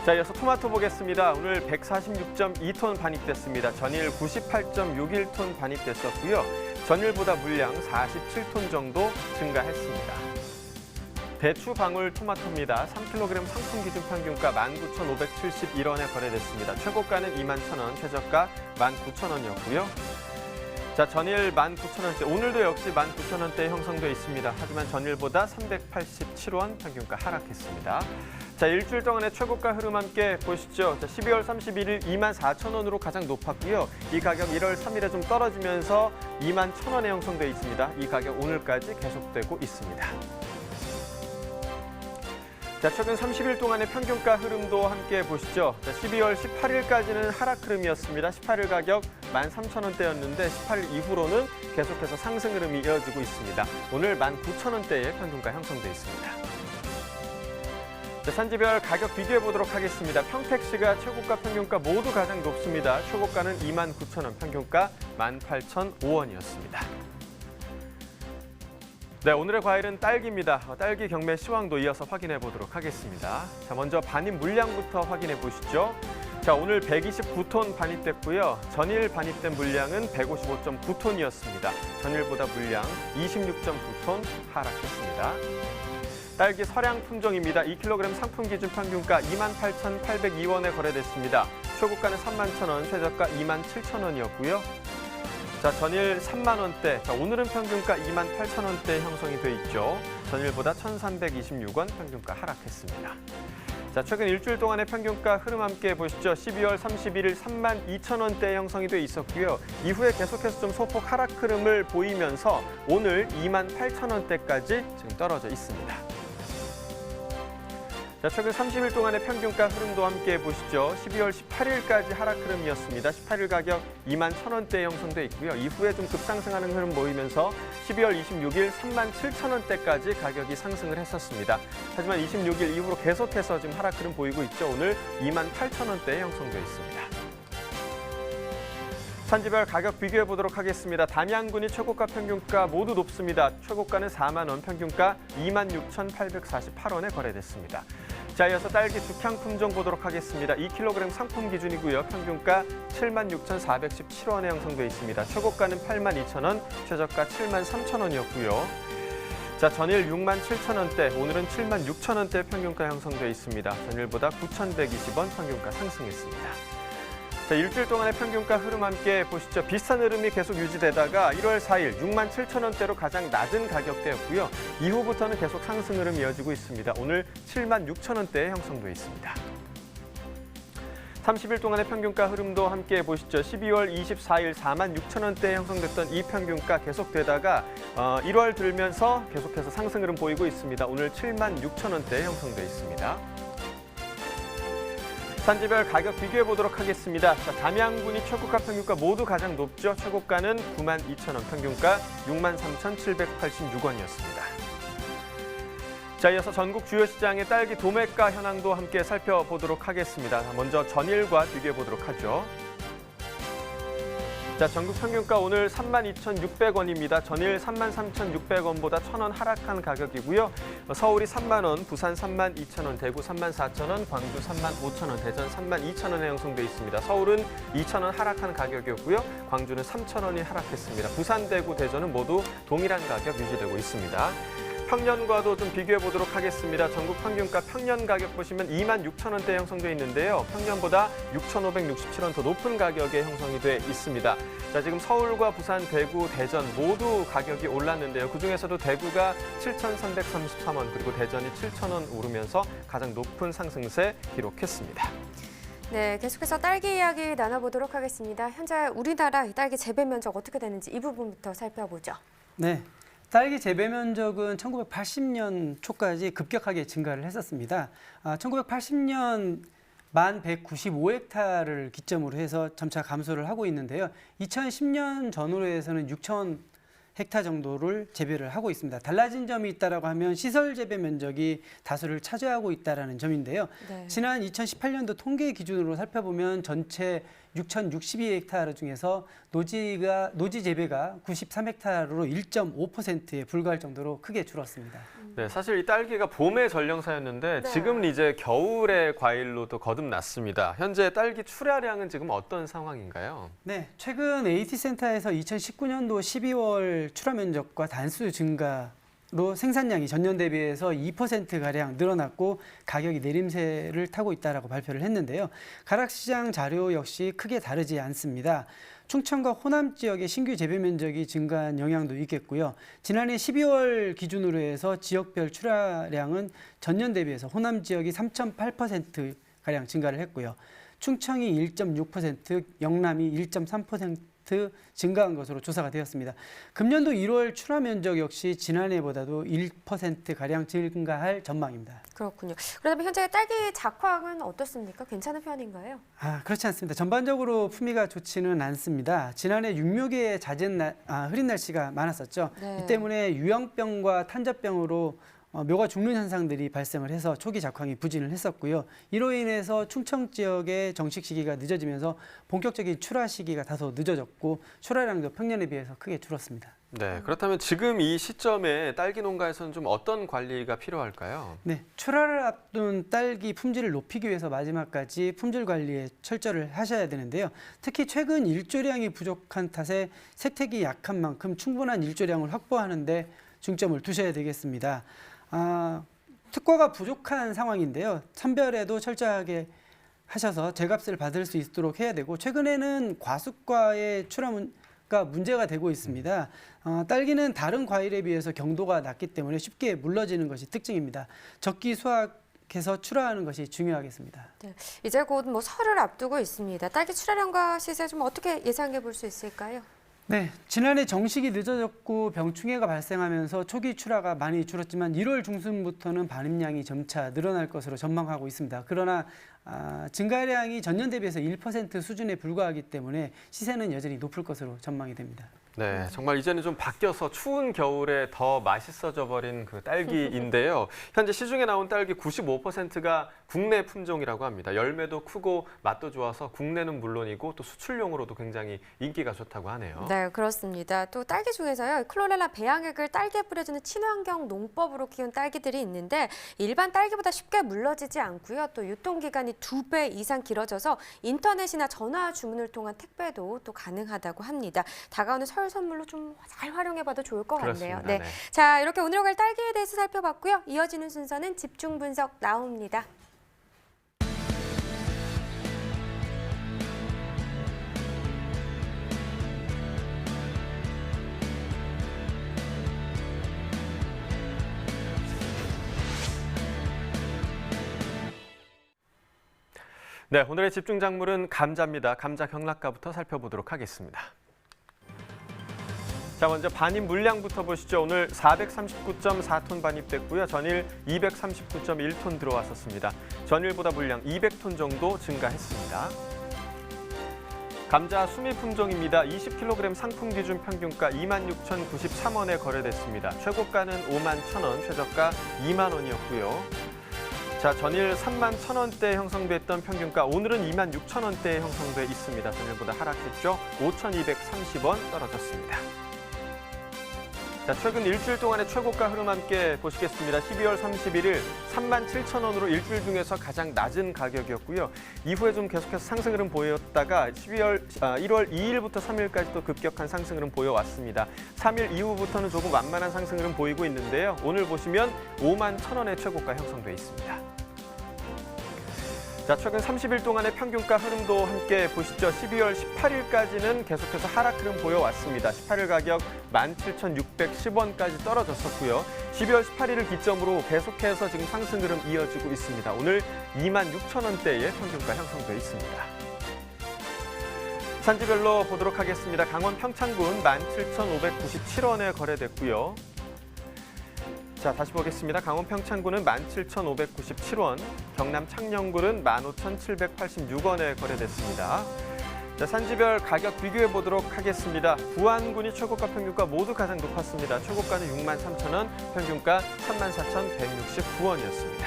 자, 이어서 토마토 보겠습니다. 오늘 146.2톤 반입됐습니다. 전일 98.61톤 반입됐었고요. 전일보다 물량 47톤 정도 증가했습니다. 대추 방울 토마토입니다. 3kg 상품 기준 평균가 19,571원에 거래됐습니다. 최고가는 21,000원, 최저가 19,000원이었고요. 자, 전일 19,000원대, 오늘도 역시 19,000원대에 형성돼 있습니다. 하지만 전일보다 387원 평균가 하락했습니다. 자, 일주일 동안의 최고가 흐름 함께 보시죠. 자, 12월 31일 24,000원으로 가장 높았고요. 이 가격 1월 3일에 좀 떨어지면서 21,000원에 형성돼 있습니다. 이 가격 오늘까지 계속되고 있습니다. 자, 최근 30일 동안의 평균가 흐름도 함께 보시죠. 자, 12월 18일까지는 하락 흐름이었습니다. 18일 가격 13,000원대였는데 18일 이후로는 계속해서 상승 흐름이 이어지고 있습니다. 오늘 19,000원대의 평균가 형성돼 있습니다. 자, 산지별 가격 비교해 보도록 하겠습니다. 평택시가 최고가 평균가 모두 가장 높습니다. 최고가는 29,000원, 평균가 18,005원이었습니다. 네, 오늘의 과일은 딸기입니다. 딸기 경매 시황도 이어서 확인해 보도록 하겠습니다. 자, 먼저 반입 물량부터 확인해 보시죠. 자, 오늘 129톤 반입됐고요. 전일 반입된 물량은 155.9톤이었습니다. 전일보다 물량 26.9톤 하락했습니다. 딸기 서량 품종입니다. 2kg 상품 기준 평균가 28,802원에 거래됐습니다. 초고가는 31,000원, 최저가 27,000원이었고요. 자, 전일 3만 원대, 자, 오늘은 평균가 28,000원대 형성이 돼 있죠. 전일보다 1,326원 평균가 하락했습니다. 자, 최근 일주일 동안의 평균가 흐름 함께 보시죠. 12월 31일 32,000원대 형성이 돼 있었고요. 이후에 계속해서 좀 소폭 하락 흐름을 보이면서 오늘 28,000원대까지 지금 떨어져 있습니다. 자, 최근 30일 동안의 평균가 흐름도 함께 보시죠. 12월 18일까지 하락 흐름이었습니다. 18일 가격 21,000원대에 형성돼 있고요. 이후에 좀 급상승하는 흐름 보이면서 12월 26일 37,000원대까지 가격이 상승을 했었습니다. 하지만 26일 이후로 계속해서 지금 하락 흐름 보이고 있죠. 오늘 28,000원대에 형성돼 있습니다. 산지별 가격 비교해 보도록 하겠습니다. 담양군이 최고가 평균가 모두 높습니다. 최고가는 4만 원, 평균가 26,848원에 거래됐습니다. 자, 이어서 딸기 죽향 품종 보도록 하겠습니다. 2kg 상품 기준이고요. 평균가 76,417원에 형성돼 있습니다. 최고가는 82,000원, 최저가 73,000원이었고요. 자, 전일 67,000원대, 오늘은 76,000원대 평균가 형성돼 있습니다. 전일보다 9,120원 평균가 상승했습니다. 자, 일주일 동안의 평균가 흐름 함께 보시죠. 비슷한 흐름이 계속 유지되다가 1월 4일 67,000원대로 가장 낮은 가격대였고요. 이후부터는 계속 상승 흐름이 이어지고 있습니다. 오늘 76,000원대에 형성돼 있습니다. 30일 동안의 평균가 흐름도 함께 보시죠. 12월 24일 46,000원대에 형성됐던 이 평균가 계속되다가 1월 들면서 계속해서 상승 흐름 보이고 있습니다. 오늘 76,000원대에 형성돼 있습니다. 산지별 가격 비교해 보도록 하겠습니다. 자, 담양군이 최고가 평균가 모두 가장 높죠. 최고가는 92,000원, 평균가 63,786원이었습니다. 자, 이어서 전국 주요 시장의 딸기 도매가 현황도 함께 살펴보도록 하겠습니다. 먼저 전일과 비교해 보도록 하죠. 자, 전국 평균가 오늘 32,600원입니다. 전일 33,600원보다 1,000원 하락한 가격이고요. 서울이 3만 원, 부산 32,000원, 대구 34,000원, 광주 35,000원, 대전 32,000원에 형성돼 있습니다. 서울은 2,000원 하락한 가격이었고요. 광주는 3,000원이 하락했습니다. 부산, 대구, 대전은 모두 동일한 가격 유지되고 있습니다. 평년과도 좀 비교해 보도록 하겠습니다. 전국 평균가 평년 가격 보시면 26,000원대 형성돼 있는데요. 평년보다 6,567원 더 높은 가격에 형성이 돼 있습니다. 자, 지금 서울과 부산, 대구, 대전 모두 가격이 올랐는데요. 그중에서도 대구가 7,333원, 그리고 대전이 7,000원 오르면서 가장 높은 상승세 기록했습니다. 네, 계속해서 딸기 이야기 나눠보도록 하겠습니다. 현재 우리나라 딸기 재배 면적 어떻게 되는지 이 부분부터 살펴보죠. 네. 딸기 재배 면적은 1980년 초까지 급격하게 증가를 했었습니다. 1980년 1,195헥타르를 기점으로 해서 점차 감소를 하고 있는데요. 2010년 전후로 해서는 6,000헥타 정도를 재배를 하고 있습니다. 달라진 점이 있다라고 하면 시설 재배 면적이 다수를 차지하고 있다라는 점인데요. 네. 지난 2018년도 통계 기준으로 살펴보면 전체 6,062헥타르 중에서 노지 재배가 93헥타르로 1.5%에 불과할 정도로 크게 줄었습니다. 네, 사실 이 딸기가 봄의 전령사였는데 네. 지금 이제 겨울의 과일로도 거듭났습니다. 현재 딸기 출하량은 지금 어떤 상황인가요? 네, 최근 AT센터에서 2019년도 12월 출하 면적과 단수 증가로 생산량이 전년 대비해서 2%가량 늘어났고 가격이 내림세를 타고 있다라고 발표를 했는데요. 가락시장 자료 역시 크게 다르지 않습니다. 충청과 호남 지역의 신규 재배 면적이 증가한 영향도 있겠고요. 지난해 12월 기준으로 해서 지역별 출하량은 전년 대비해서 호남 지역이 3.8%가량 증가를 했고요. 충청이 1.6%, 영남이 1.3% 증가한 것으로 조사가 되었습니다. 금년도 1월 출하 면적 역시 지난해보다도 1%가량 증가할 전망입니다. 그렇군요. 그렇다면 현재 딸기 작황은 어떻습니까? 괜찮은 편인가요? 그렇지 않습니다. 전반적으로 품위가 좋지는 않습니다. 지난해 6.6에 잦은 흐린 날씨가 많았었죠. 네. 이 때문에 유형병과 탄저병으로 묘가 죽는 현상들이 발생을 해서 초기 작황이 부진을 했었고요. 이로 인해서 충청 지역의 정식 시기가 늦어지면서 본격적인 출하 시기가 다소 늦어졌고 출하량도 평년에 비해서 크게 줄었습니다. 네, 그렇다면 지금 이 시점에 딸기 농가에서는 좀 어떤 관리가 필요할까요? 네, 출하를 앞둔 딸기 품질을 높이기 위해서 마지막까지 품질 관리에 철저를 하셔야 되는데요. 특히 최근 일조량이 부족한 탓에 세택이 약한 만큼 충분한 일조량을 확보하는 데 중점을 두셔야 되겠습니다. 특과가 부족한 상황인데요. 선별에도 철저하게 하셔서 제값을 받을 수 있도록 해야 되고, 최근에는 과습과의 출하가 문제가 되고 있습니다. 딸기는 다른 과일에 비해서 경도가 낮기 때문에 쉽게 물러지는 것이 특징입니다. 적기 수확해서 출하하는 것이 중요하겠습니다. 네, 이제 곧 설을 앞두고 있습니다. 딸기 출하량과 시세 좀 어떻게 예상해 볼 수 있을까요? 네, 지난해 정식이 늦어졌고 병충해가 발생하면서 초기 출하가 많이 줄었지만 1월 중순부터는 반입량이 점차 늘어날 것으로 전망하고 있습니다. 그러나 증가량이 전년 대비해서 1% 수준에 불과하기 때문에 시세는 여전히 높을 것으로 전망이 됩니다. 네, 정말 이제는 좀 바뀌어서 추운 겨울에 더 맛있어져 버린 그 딸기인데요. 현재 시중에 나온 딸기 95%가 국내 품종이라고 합니다. 열매도 크고 맛도 좋아서 국내는 물론이고 또 수출용으로도 굉장히 인기가 좋다고 하네요. 네, 그렇습니다. 또 딸기 중에서요, 클로렐라 배양액을 딸기에 뿌려주는 친환경 농법으로 키운 딸기들이 있는데 일반 딸기보다 쉽게 물러지지 않고요. 또 유통기간이 2배 이상 길어져서 인터넷이나 전화 주문을 통한 택배도 또 가능하다고 합니다. 다가오는 설 선물로 좀 잘 활용해봐도 좋을 것 같네요. 그렇습니다. 네. 자, 이렇게 오늘 갈 딸기에 대해서 살펴봤고요. 이어지는 순서는 집중 분석 나옵니다. 네, 오늘의 집중 작물은 감자입니다. 감자 경락가부터 살펴보도록 하겠습니다. 자, 먼저 반입 물량부터 보시죠. 오늘 439.4톤 반입됐고요. 전일 239.1톤 들어왔었습니다. 전일보다 물량 200톤 정도 증가했습니다. 감자 수미 품종입니다. 20kg 상품 기준 평균가 26,093원에 거래됐습니다. 최고가는 51,000원, 최저가 2만 원이었고요. 자, 전일 31,000원대에 형성됐던 평균가 오늘은 26,000원대에 형성돼 있습니다. 전일보다 하락했죠. 5,230원 떨어졌습니다. 자, 최근 일주일 동안의 최고가 흐름 함께 보시겠습니다. 12월 31일 37,000원으로 일주일 중에서 가장 낮은 가격이었고요. 이후에 좀 계속해서 상승 흐름 보였다가 1월 2일부터 3일까지 또 급격한 상승 흐름 보여왔습니다. 3일 이후부터는 조금 완만한 상승 흐름 보이고 있는데요. 오늘 보시면 51,000원의 최고가 형성돼 있습니다. 자, 최근 30일 동안의 평균가 흐름도 함께 보시죠. 12월 18일까지는 계속해서 하락 흐름 보여왔습니다. 18일 가격 17,610원까지 떨어졌었고요. 12월 18일을 기점으로 계속해서 지금 상승 흐름 이어지고 있습니다. 오늘 26,000원대의 평균가 형성되어 있습니다. 산지별로 보도록 하겠습니다. 강원 평창군 17,597원에 거래됐고요. 자, 다시 보겠습니다. 강원 평창군은 17,597원, 경남 창녕군은 15,786원에 거래됐습니다. 자, 산지별 가격 비교해 보도록 하겠습니다. 부안군이 최고가 평균가 모두 가장 높았습니다. 최고가는 63,000원, 평균가 34,169원이었습니다.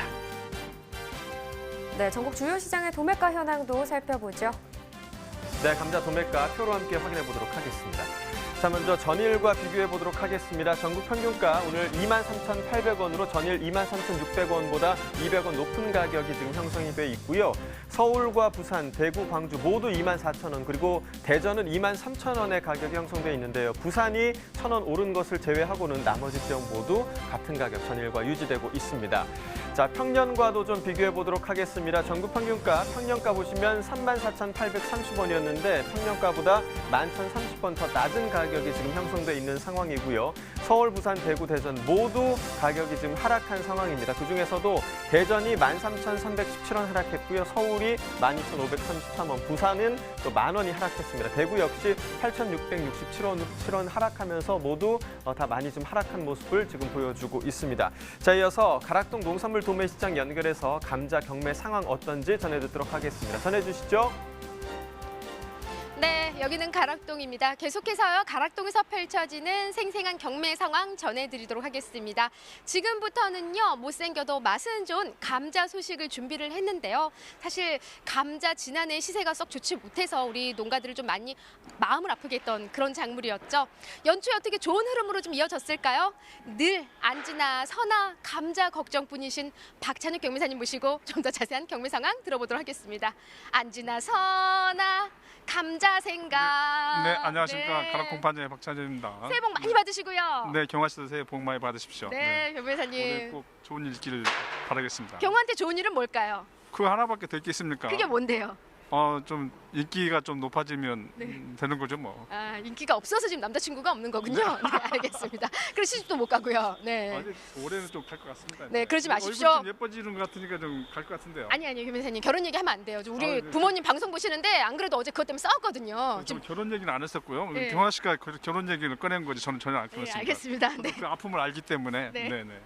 네, 전국 주요 시장의 도매가 현황도 살펴보죠. 네, 감자 도매가 표로 함께 확인해 보도록 하겠습니다. 자, 먼저 전일과 비교해 보도록 하겠습니다. 전국 평균가 오늘 23,800원으로 전일 23,600원보다 200원 높은 가격이 지금 형성이 돼 있고요. 서울과 부산, 대구, 광주 모두 24,000원, 그리고 대전은 23,000원의 가격이 형성돼 있는데요. 부산이 1,000원 오른 것을 제외하고는 나머지 지역 모두 같은 가격 전일과 유지되고 있습니다. 자, 평년과도 좀 비교해 보도록 하겠습니다. 전국 평균가, 평년가 보시면 34,830원이었는데 평년가보다 11,030원 더 낮은 가격이 지금 형성돼 있는 상황이고요. 서울, 부산, 대구, 대전 모두 가격이 지금 하락한 상황입니다. 그중에서도 대전이 13,317원 하락했고요. 서울이 12,533원, 부산은 또 10,000원이 하락했습니다. 대구 역시 8,667원 하락하면서 모두 다 많이 좀 하락한 모습을 지금 보여주고 있습니다. 자, 이어서 가락동 농산물 도매시장 연결해서 감자 경매 상황 어떤지 전해드리도록 하겠습니다. 전해주시죠. 네, 여기는 가락동입니다. 계속해서요, 가락동에서 펼쳐지는 생생한 경매 상황 전해드리도록 하겠습니다. 지금부터는요, 못생겨도 맛은 좋은 감자 소식을 준비를 했는데요. 사실 감자 지난해 시세가 썩 좋지 못해서 우리 농가들을 좀 많이 마음을 아프게 했던 그런 작물이었죠. 연초에 어떻게 좋은 흐름으로 좀 이어졌을까요? 늘 안지나 서나 감자 걱정뿐이신 박찬욱 경매사님 모시고 좀 더 자세한 경매 상황 들어보도록 하겠습니다. 안지나 서나 감자 생각. 네, 안녕하십니까. 네. 가락공판장의 박찬현입니다. 새해 복 많이 받으시고요. 네, 경화 씨도 새해 복 많이 받으십시오. 네, 올해 경매사님. 꼭 좋은 일 있기를 바라겠습니다. 경호한테 좋은 일은 뭘까요? 그거 하나밖에 될 게 있습니까? 그게 뭔데요? 좀 인기가 좀 높아지면 네. 되는 거죠, 뭐. 아, 인기가 없어서 지금 남자친구가 없는 거군요. 네, 알겠습니다. 그래서 시집도 못 가고요. 네. 아직 올해는 좀 갈 것 같습니다. 네, 그러지 마십시오. 얼굴 좀 예뻐지는 것 같으니까 좀 갈 것 같은데요. 아니, 경매사님, 결혼 얘기 하면 안 돼요. 우리 네. 부모님 방송 보시는데 안 그래도 어제 그것 때문에 싸웠거든요. 좀 결혼 얘기는 안 했었고요. 네. 경화 씨가 결혼 얘기를 꺼낸 거지 저는 전혀 안 네, 꺼냈습니다. 알겠습니다. 네. 그 아픔을 알기 때문에. 네. 네, 네.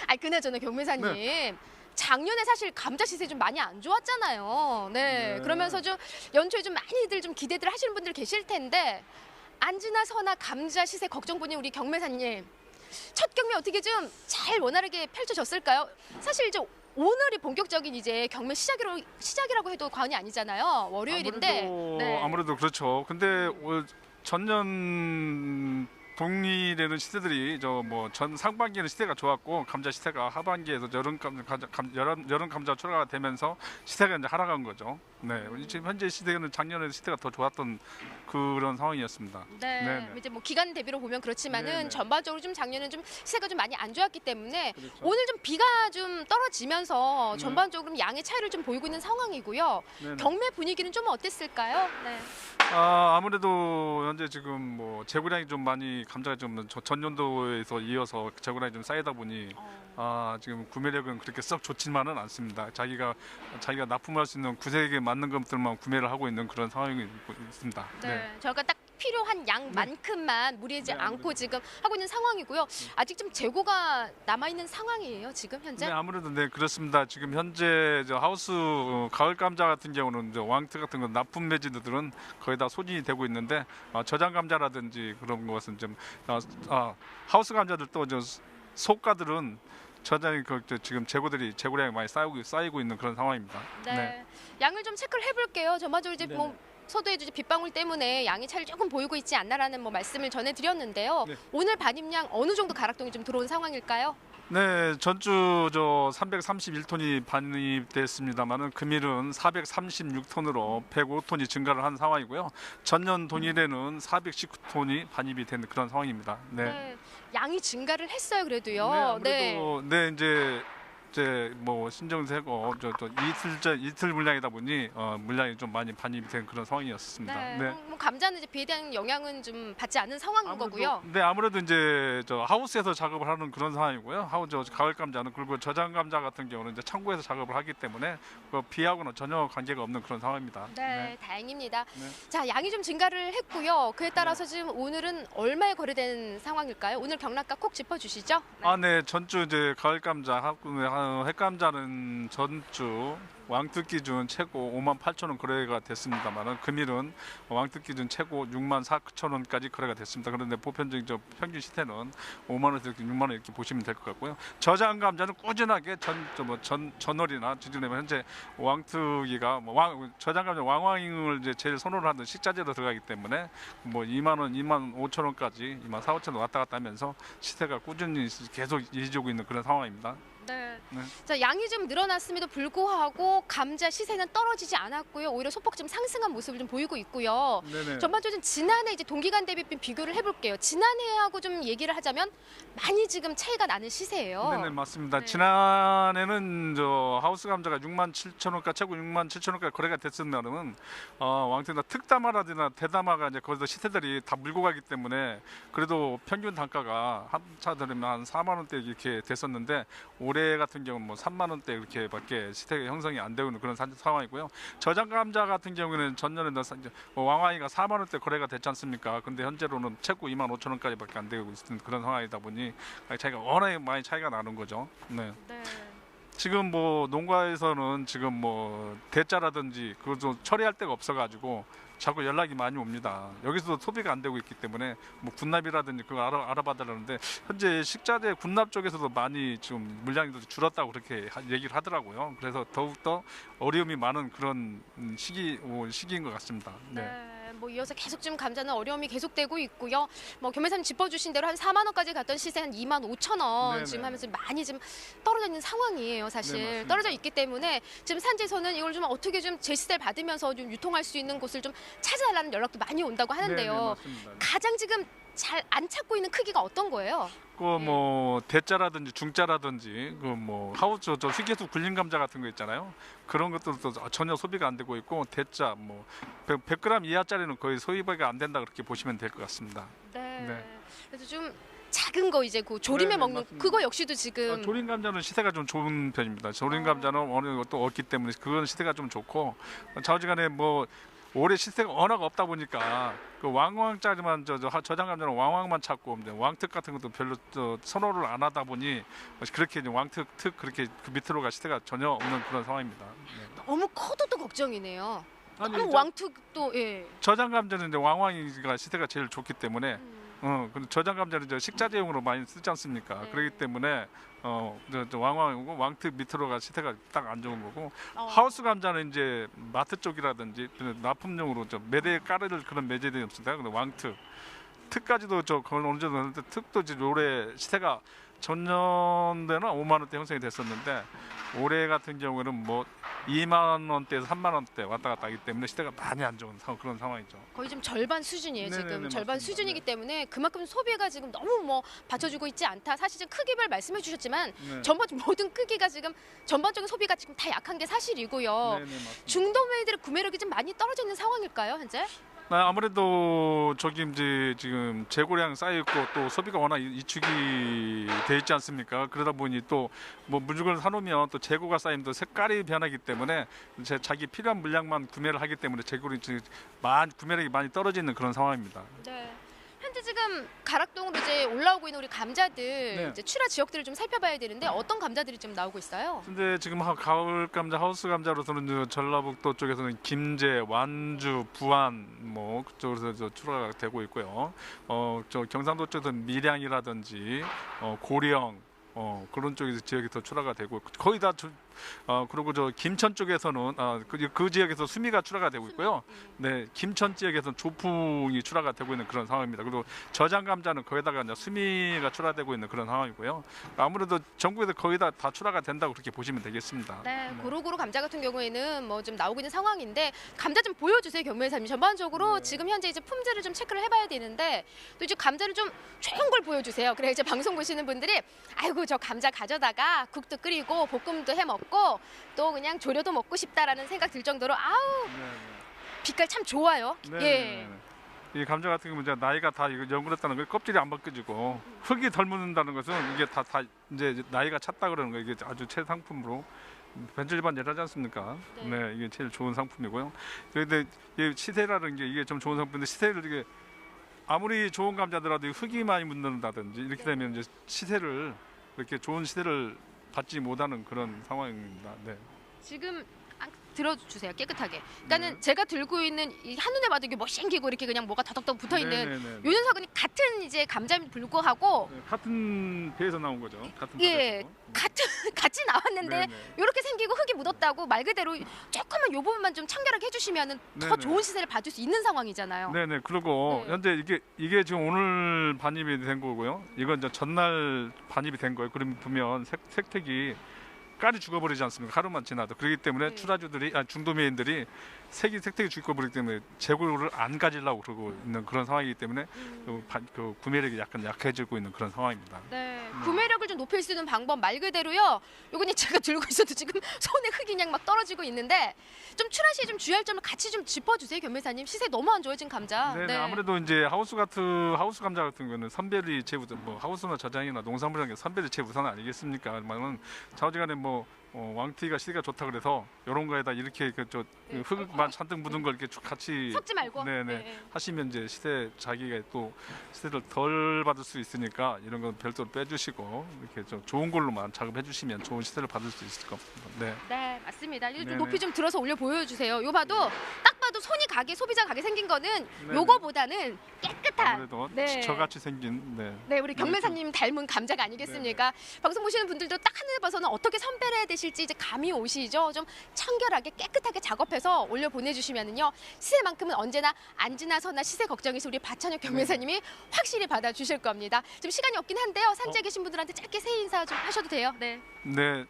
아니, 그나저나 경매사님. 작년에 사실 감자 시세 좀 많이 안 좋았잖아요. 네. 네. 그러면서 좀 연초에 좀 많이들 좀 기대들 하시는 분들 계실 텐데 안지나 서나 감자 시세 걱정뿐인 우리 경매사님. 첫 경매 어떻게 좀 잘 원활하게 펼쳐졌을까요? 사실 이제 오늘이 본격적인 이제 경매 시작이라고 해도 과언이 아니잖아요. 월요일인데. 아무래도 그렇죠. 근데 전년 동일에는 시세들이 전 상반기에는 시세가 좋았고 감자 시세가 하반기에서 여름 감자 출하가 되면서 시세가 이제 하락한 거죠. 네, 지금 현재 시세는 작년에 시세가 더 좋았던 그런 상황이었습니다. 네, 네네. 이제 뭐 기간 대비로 보면 그렇지만은 네네. 전반적으로 좀 작년은 좀 시세가 좀 많이 안 좋았기 때문에 그렇죠. 오늘 좀 비가 좀 떨어지면서 네. 전반적으로 양의 차이를 좀 보이고 있는 상황이고요. 네네. 경매 분위기는 좀 어땠을까요? 네. 아무래도 현재 지금 재고량이 좀 많이 감자가 좀 전년도에서 이어서 재고량이 좀 쌓이다 보니 지금 구매력은 그렇게 썩 좋지만은 않습니다. 자기가 납품할 수 있는 구색에 맞는 것들만 구매를 하고 있는 그런 상황이 있습니다. 네. 저희가 딱 필요한 양만큼만 무리하지 네, 않고 지금 하고 있는 상황이고요. 아직 좀 재고가 남아 있는 상황이에요. 지금 현재. 네, 아무래도 네 그렇습니다. 지금 현재 하우스 가을 감자 같은 경우는 왕트 같은 거 납품 매진들은 거의 다 소진이 되고 있는데 저장 감자라든지 그런 것은 좀 하우스 감자들도 소가들은 저장이 지금 재고량이 많이 쌓이고 있는 그런 상황입니다. 네. 양을 좀 체크를 해볼게요. 전반적으로 이제 서도에 빗방울 때문에 양의 차이를 조금 보이고 있지 않나라는 말씀을 전해드렸는데요. 네. 오늘 반입량 어느 정도 가락동이 좀 들어온 상황일까요? 네, 전주 331톤이 반입됐습니다만은 금일은 436톤으로 105톤이 증가를 한 상황이고요. 전년 동일에는 419톤이 반입이 된 그런 상황입니다. 네. 네. 양이 증가를 했어요, 그래도요. 네, 아무래도 이제 신정세고 이틀 물량이다 보니 물량이 좀 많이 반입이 된 그런 상황이었습니다. 네. 감자는 이제 비에 대한 영향은 좀 받지 않는 상황인 거고요. 네, 아무래도 이제 하우스에서 작업을 하는 그런 상황이고요. 가을 감자는 그리고 저장 감자 같은 경우는 이제 창고에서 작업을 하기 때문에 비하고는 전혀 관계가 없는 그런 상황입니다. 네, 다행입니다. 네. 자, 양이 좀 증가를 했고요. 그에 따라서 지금 오늘은 얼마에 거래된 상황일까요? 오늘 경락가 꼭 짚어주시죠. 네, 전주 이제 가을 감자 햇감자는 전주 왕특 기준 최고 58,000원 거래가 됐습니다만은 금일은 왕특 기준 최고 64,000원까지 거래가 됐습니다. 그런데 보편적인 평균 시세는 5만 원에서 이렇게 6만 원 이렇게 보시면 될 것 같고요. 저장 감자는 꾸준하게 전월이나 지지내면 현재 왕특이가 저장 감자 왕왕을 이제 제일 선호를 하는 식자재로 들어가기 때문에 2만 원, 2만 5천 원까지 2만 4, 5천 원 왔다 갔다 하면서 시세가 꾸준히 계속 이어지고 있는 그런 상황입니다. 네. 네. 자, 양이 좀 늘어났음에도 불구하고 감자 시세는 떨어지지 않았고요. 오히려 소폭 좀 상승한 모습을 좀 보이고 있고요. 네네. 전반적으로 지난해 이제 동기간 대비 비교를 해볼게요. 지난해하고 좀 얘기를 하자면 많이 지금 차이가 나는 시세예요. 네네, 맞습니다. 네. 지난해는 하우스 감자가 67,000원까지 최고 67,000원까지 거래가 됐으면은 왕태나 특다마라든가 대다마가 이제 거기서 시세들이 다 물고 가기 때문에 그래도 평균 단가가 한 차 들으면 한 4만 원대 이렇게 됐었는데 올해 같은 경우는 3만 원대 이렇게밖에 시세가 형성이 안 되고 있는 그런 상황이고요. 저장 감자 같은 경우는 전년에는 왕왕이가 4만 원대 거래가 됐지 않습니까? 근데 현재로는 최고 2만 5천 원까지밖에 안 되고 있는 그런 상황이다 보니 차이가 워낙에 많이 차이가 나는 거죠. 네. 네. 지금 농가에서는 지금 대자라든지 그것도 처리할 데가 없어가지고 자꾸 연락이 많이 옵니다. 여기서도 소비가 안 되고 있기 때문에 뭐 군납이라든지 그거 알아봐달라는데 현재 식자재 군납 쪽에서도 많이 좀 물량이 줄었다고 그렇게 얘기를 하더라고요. 그래서 더욱더 어려움이 많은 그런 시기인 것 같습니다. 네. 뭐 이어서 계속 좀 감자는 어려움이 계속되고 있고요. 뭐 교매사님 짚어주신 대로 한 4만 원까지 갔던 시세 한 2만 5천 원 네네. 지금 하면서 많이 지금 떨어져 있는 상황이에요. 사실 네, 맞습니다. 떨어져 있기 때문에 지금 산지에서는 이걸 좀 어떻게 좀 제시세를 받으면서 좀 유통할 수 있는 곳을 좀 찾아달라는 연락도 많이 온다고 하는데요. 네, 맞습니다. 가장 지금 잘 안 찾고 있는 크기가 어떤 거예요? 그 뭐 대자라든지 중자라든지 그 뭐 하우스 저 휘개수 굴린 감자 같은 거 있잖아요. 그런 것들도 전혀 소비가 안 되고 있고 대자 뭐 100g 이하짜리는 거의 소비가 안 된다 그렇게 보시면 될 것 같습니다. 네. 그래서 좀 작은 거 이제 그 조림에 네, 먹는 맞습니다. 그거 역시도 지금 조림 감자는 시세가 좀 좋은 편입니다. 조림 감자는 어느 것도 없기 때문에 그건 시세가 좀 좋고 좌우지간에 뭐 올해 시세가 워낙 없다 보니까 그 왕왕짜리만 저장 감자는 왕왕만 찾고 이제 왕특 같은 것도 별로 선호를 안 하다 보니 그렇게 이제 왕특 그렇게 그 밑으로 갈 시세가 전혀 없는 그런 상황입니다. 네. 너무 커도 또 걱정이네요. 아니, 너무 왕특도 예. 저장 감자는 이제 왕왕이가 시세가 제일 좋기 때문에 근데 저장 감자는 이제 식자재용으로 많이 쓰지 않습니까? 네. 그렇기 때문에 저 왕왕이고 왕특 밑으로 가 시세가 딱 안 좋은 거고 어. 하우스 감자는 이제 마트 쪽이라든지 납품용으로 저 매대에 깔을 그런 매제들이 없습니다. 근데 왕특 특까지도 그건 어느 정도 하는데 특도 이제 올해 시세가 전년대는 5만 원대 형성이 됐었는데 올해 같은 경우에는 뭐 2만 원대에서 3만 원대 왔다 갔다 하기 때문에 시대가 많이 안 좋은 그런 상황이죠. 거의 좀 절반 수준이에요. 네네네, 지금 절반 맞습니다. 수준이기 때문에 그만큼 소비가 지금 너무 뭐 받쳐주고 있지 않다. 사실 지금 크기별 말씀해 주셨지만 네. 전반 모든 크기가 지금 전반적인 소비가 지금 다 약한 게 사실이고요. 네네, 맞습니다. 중도매들의 구매력이 좀 많이 떨어져 있는 상황일까요, 현재? 아무래도 저기 이제 지금 재고량 쌓여 있고 또 소비가 워낙 이축이 돼 있지 않습니까? 그러다 보니 또 뭐 물건을 사놓으면 또 재고가 쌓이면 또 색깔이 변하기 때문에 자기 필요한 물량만 구매를 하기 때문에 재고량이 구매력이 많이 떨어지는 그런 상황입니다. 네. 현재 지금 가락동으로 이제 올라오고 있는 우리 감자들 네. 이제 출하 지역들을 좀 살펴봐야 되는데 어떤 감자들이 좀 나오고 있어요? 근데 지금 가을 감자 하우스 감자로서는 전라북도 쪽에서는 김제, 완주, 부안 뭐 그쪽에서 출하가 되고 있고요. 저 경상도 쪽에서는 밀양이라든지 고령 그런 쪽에서 지역에서 출하가 되고 거의 다 그리고 저 김천 쪽에서는 그 지역에서 수미가 출하가 되고 있고요. 네, 김천 지역에서는 조풍이 출하가 되고 있는 그런 상황입니다. 그리고 저장 감자는 거기다가 이제 수미가 출하되고 있는 그런 상황이고요. 아무래도 전국에서 거의 다 출하가 된다고 그렇게 보시면 되겠습니다. 네, 고루고루 감자 같은 경우에는 뭐 좀 나오고 있는 상황인데 감자 좀 보여주세요, 경매사님. 전반적으로 지금 현재 이제 품질을 좀 체크를 해봐야 되는데 또 이제 감자를 좀 좋은 걸 보여주세요. 그래 이제 방송 보시는 분들이 아이고 저 감자 가져다가 국도 끓이고 볶음도 해 먹고 또 그냥 조려도 먹고 싶다라는 생각 들 정도로 아우 빛깔 참 좋아요. 예. 이 감자 같은 경우는 이제 나이가 다 이거 연구했다는 거 껍질이 안 벗겨지고 흙이 덜 묻는다는 것은 이게 다 이제 나이가 찼다 그러는 거 이게 아주 최상품으로 변질반 예라지 않습니까? 네, 이게 제일 좋은 상품이고요. 그런데 이 시세라는 게 이게 좀 좋은 상품인데 시세를 이게 아무리 좋은 감자더라도 흙이 많이 묻는다든지 이렇게 되면 이제 시세를 이렇게 좋은 시세를 받지 못하는 그런 상황입니다. 네. 지금 들어주세요, 깨끗하게. 그러니까는 제가 들고 있는 이 한눈에 봐도 이게 멋생기고 이렇게 그냥 뭐가 더덕덕 붙어 있는 요 녀석은 같은 이제 감자임에도 불구하고 같은 배에서 나온 거죠. 같은 예, 바다에서. 같이 나왔는데 네네. 이렇게 생기고 흙이 묻었다고 말 그대로 조금만 요 부분만 좀 청결하게 해주시면은 더 네네. 좋은 시세를 받을 수 있는 상황이잖아요. 네네. 그리고 네. 현재 이게 지금 오늘 반입이 된 거고요. 이건 이제 전날 반입이 된 거예요. 그러면 보면 색택이 깔이 죽어버리지 않습니까? 하루만 지나도. 그렇기 때문에 출하주들이 중도매인들이 색택이 죽어버리기 때문에 재고를 안 가지려고 그러고 있는 그런 상황이기 때문에 그 구매력이 약간 약해지고 있는 그런 상황입니다. 네, 구매력을 좀 높일 수 있는 방법 말 그대로요. 요거는 제가 들고 있어도 지금 손에 흙이 그냥 막 떨어지고 있는데 좀 출하 시에 좀 주의할 점을 같이 좀 짚어주세요, 경매사님. 시세 너무 안 좋아진 감자. 네, 아무래도 이제 하우스 감자 같은 경우는 선별이 최우선, 뭐 하우스나 저장이나 농산물이라는 게 선별이 최우선 아니겠습니까? 그러면 좌우지간에 뭐 왕티가 시세가 좋다 그래서 이런 거에다 이렇게 흙만 잔뜩 묻은 걸 이렇게 같이 섞지 말고. 네네 하시면 이제 자기가 또 시세를 덜 받을 수 있으니까 이런 건 별도로 빼주시고 이렇게 좀 좋은 걸로만 작업해 주시면 좋은 시세를 받을 수 있을 겁니다. 네. 네, 맞습니다. 이거 좀 네네. 높이 좀 들어서 올려 보여주세요. 요 봐도 딱 봐도 손이 가게 소비자 가게 생긴 거는 네네. 요거보다는 깨끗한 아무래도 네. 저같이 생긴 네, 우리 경매사님 닮은 감자가 아니겠습니까? 방송 보시는 분들도 딱 하늘 봐서는 어떻게 선별해야 되실지 이제 감이 오시죠? 좀 청결하게 깨끗하게 작업해서 올려 보내주시면은요 시세만큼은 언제나 안 지나서나 시세 걱정해서 우리 박찬혁 경매사님이 확실히 받아주실 겁니다. 좀 시간이 없긴 한데요. 산지에 계신 분들한테 짧게 새해 인사 좀 하셔도 돼요. 네. 네,